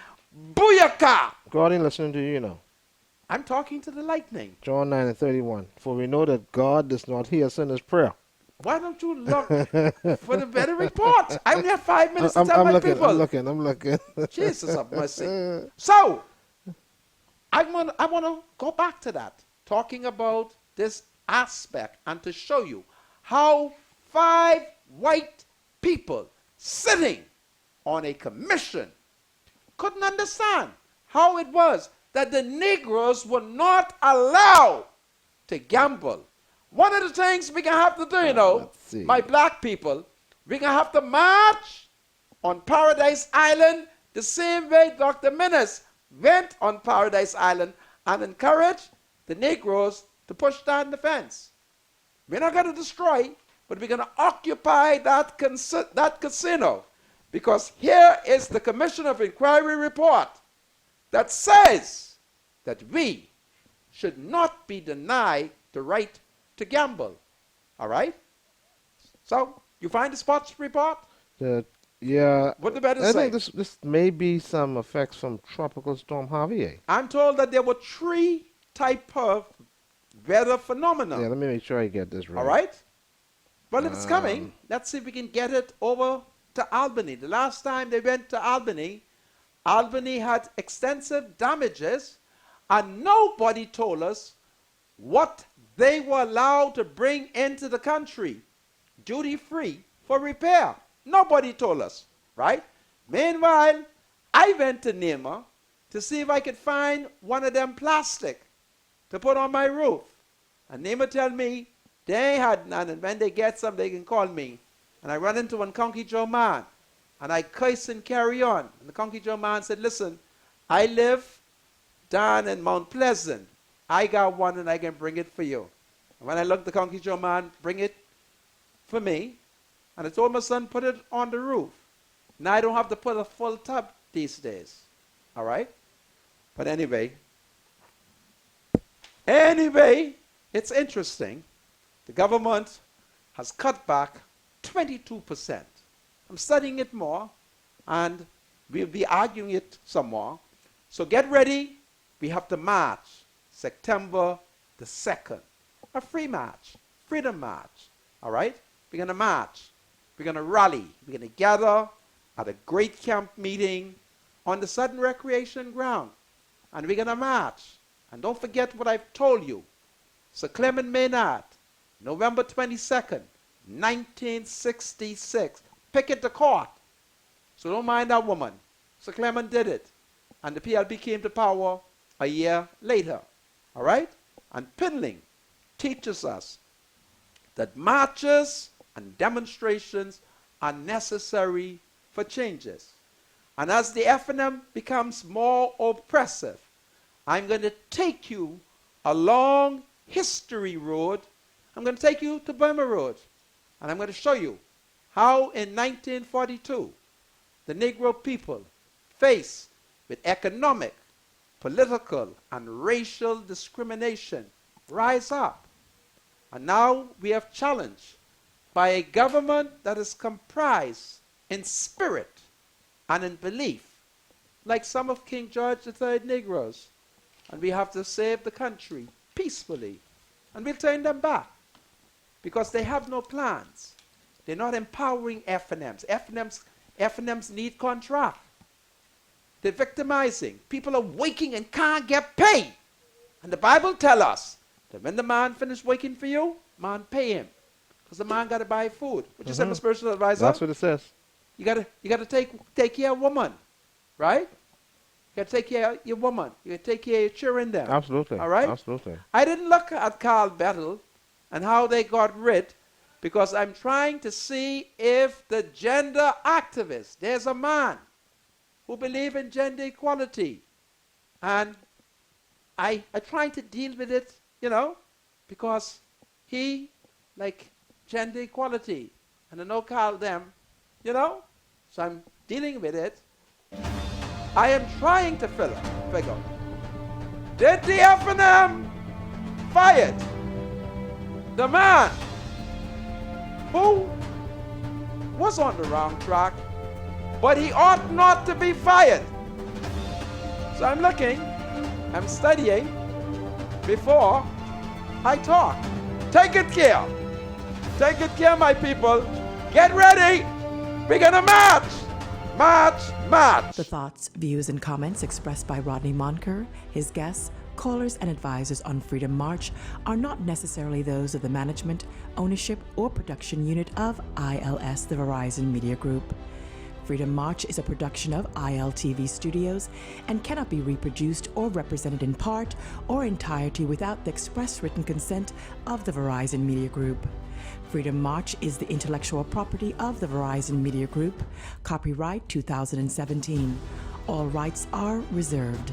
Booyaka! God ain't listening to you now. I'm talking to the lightning. John 9:31. For we know that God does not hear a sinner's prayer. Why don't you look for the better report? I only have 5 minutes to tell my people. I'm looking. Jesus have mercy. So, I want to go back to that, talking about this aspect and to show you how 5 white people sitting on a commission couldn't understand how it was that the Negroes were not allowed to gamble. One of the things we're going to have to do, my black people, we're going to have to march on Paradise Island the same way Dr. Minnis went on Paradise Island and encouraged the Negroes to push down the fence. We're not going to destroy, but we're going to occupy that casino. Because here is the Commission of Inquiry report that says that we should not be denied the right to gamble. All right? So, you find the spots report? Yeah. What the better I say? think this may be some effects from Tropical Storm Javier. I'm told that there were 3 type of weather phenomena. Yeah, let me make sure I get this right. All right? Well, if it's coming, let's see if we can get it over to Albany. The last time they went to Albany, Albany had extensive damages, and nobody told us what they were allowed to bring into the country duty-free for repair. Nobody told us, right? Meanwhile, I went to Nema to see if I could find one of them plastic to put on my roof. And Nema tell me they had none, and when they get some, they can call me. And I run into one Conky Joe man, and I curse and carry on. And the Conky Joe man said, listen, I live down in Mount Pleasant. I got one, and I can bring it for you. And when I looked, the Conky Joe man bring it for me, and I told my son, put it on the roof. Now I don't have to put a full tub these days. All right? But anyway, it's interesting. The government has cut back 22%. I'm studying it more, and we'll be arguing it some more. So get ready. We have to march September the 2nd. A free march, freedom march. All right? We're going to march. We're going to rally. We're going to gather at a great camp meeting on the Southern Recreation Ground. And we're going to march. And don't forget what I've told you. Sir Clement Maynard, November 22nd, 1966. Picket the court. So don't mind that woman. So Clement did it. And the PLP came to power a year later. All right? And Pinling teaches us that marches and demonstrations are necessary for changes. And as the FNM becomes more oppressive, I'm going to take you along History Road. I'm going to take you to Burma Road. And I'm going to show you how in 1942 the Negro people faced with economic, political, and racial discrimination rise up. And now we have challenged by a government that is comprised in spirit and in belief, like some of King George III Negroes. And we have to save the country peacefully. And we'll turn them back because they have no plans. They're not empowering FNMs. FNMs need contract. They're victimizing. People are working and can't get paid. And the Bible tells us that when the man finished working for you, man pay him. Because the man got to buy food. What you say, my spiritual advisor? That's what it says. You gotta take care of woman, right? You gotta take care of your woman. You gotta take care of your children there. Absolutely. All right? Absolutely. I didn't look at Carl Bettel and how they got rid because I'm trying to see if the gender activists, there's a man who believes in gender equality. And I trying to deal with it, because he, like gender equality. And I know Carl them, so I'm dealing with it. I am trying to figure, did the FNM fired the man who was on the wrong track, but he ought not to be fired? So I'm looking, I'm studying before I talk. Take it care. Take it care, my people. Get ready. We're gonna march. March, march. The thoughts, views, and comments expressed by Rodney Monker, his guests, callers, and advisors on Freedom March are not necessarily those of the management, ownership, or production unit of ILS, the Verizon Media Group. Freedom March is a production of ILTV Studios and cannot be reproduced or represented in part or entirety without the express written consent of the Verizon Media Group. Freedom March is the intellectual property of the Verizon Media Group. Copyright 2017. All rights are reserved.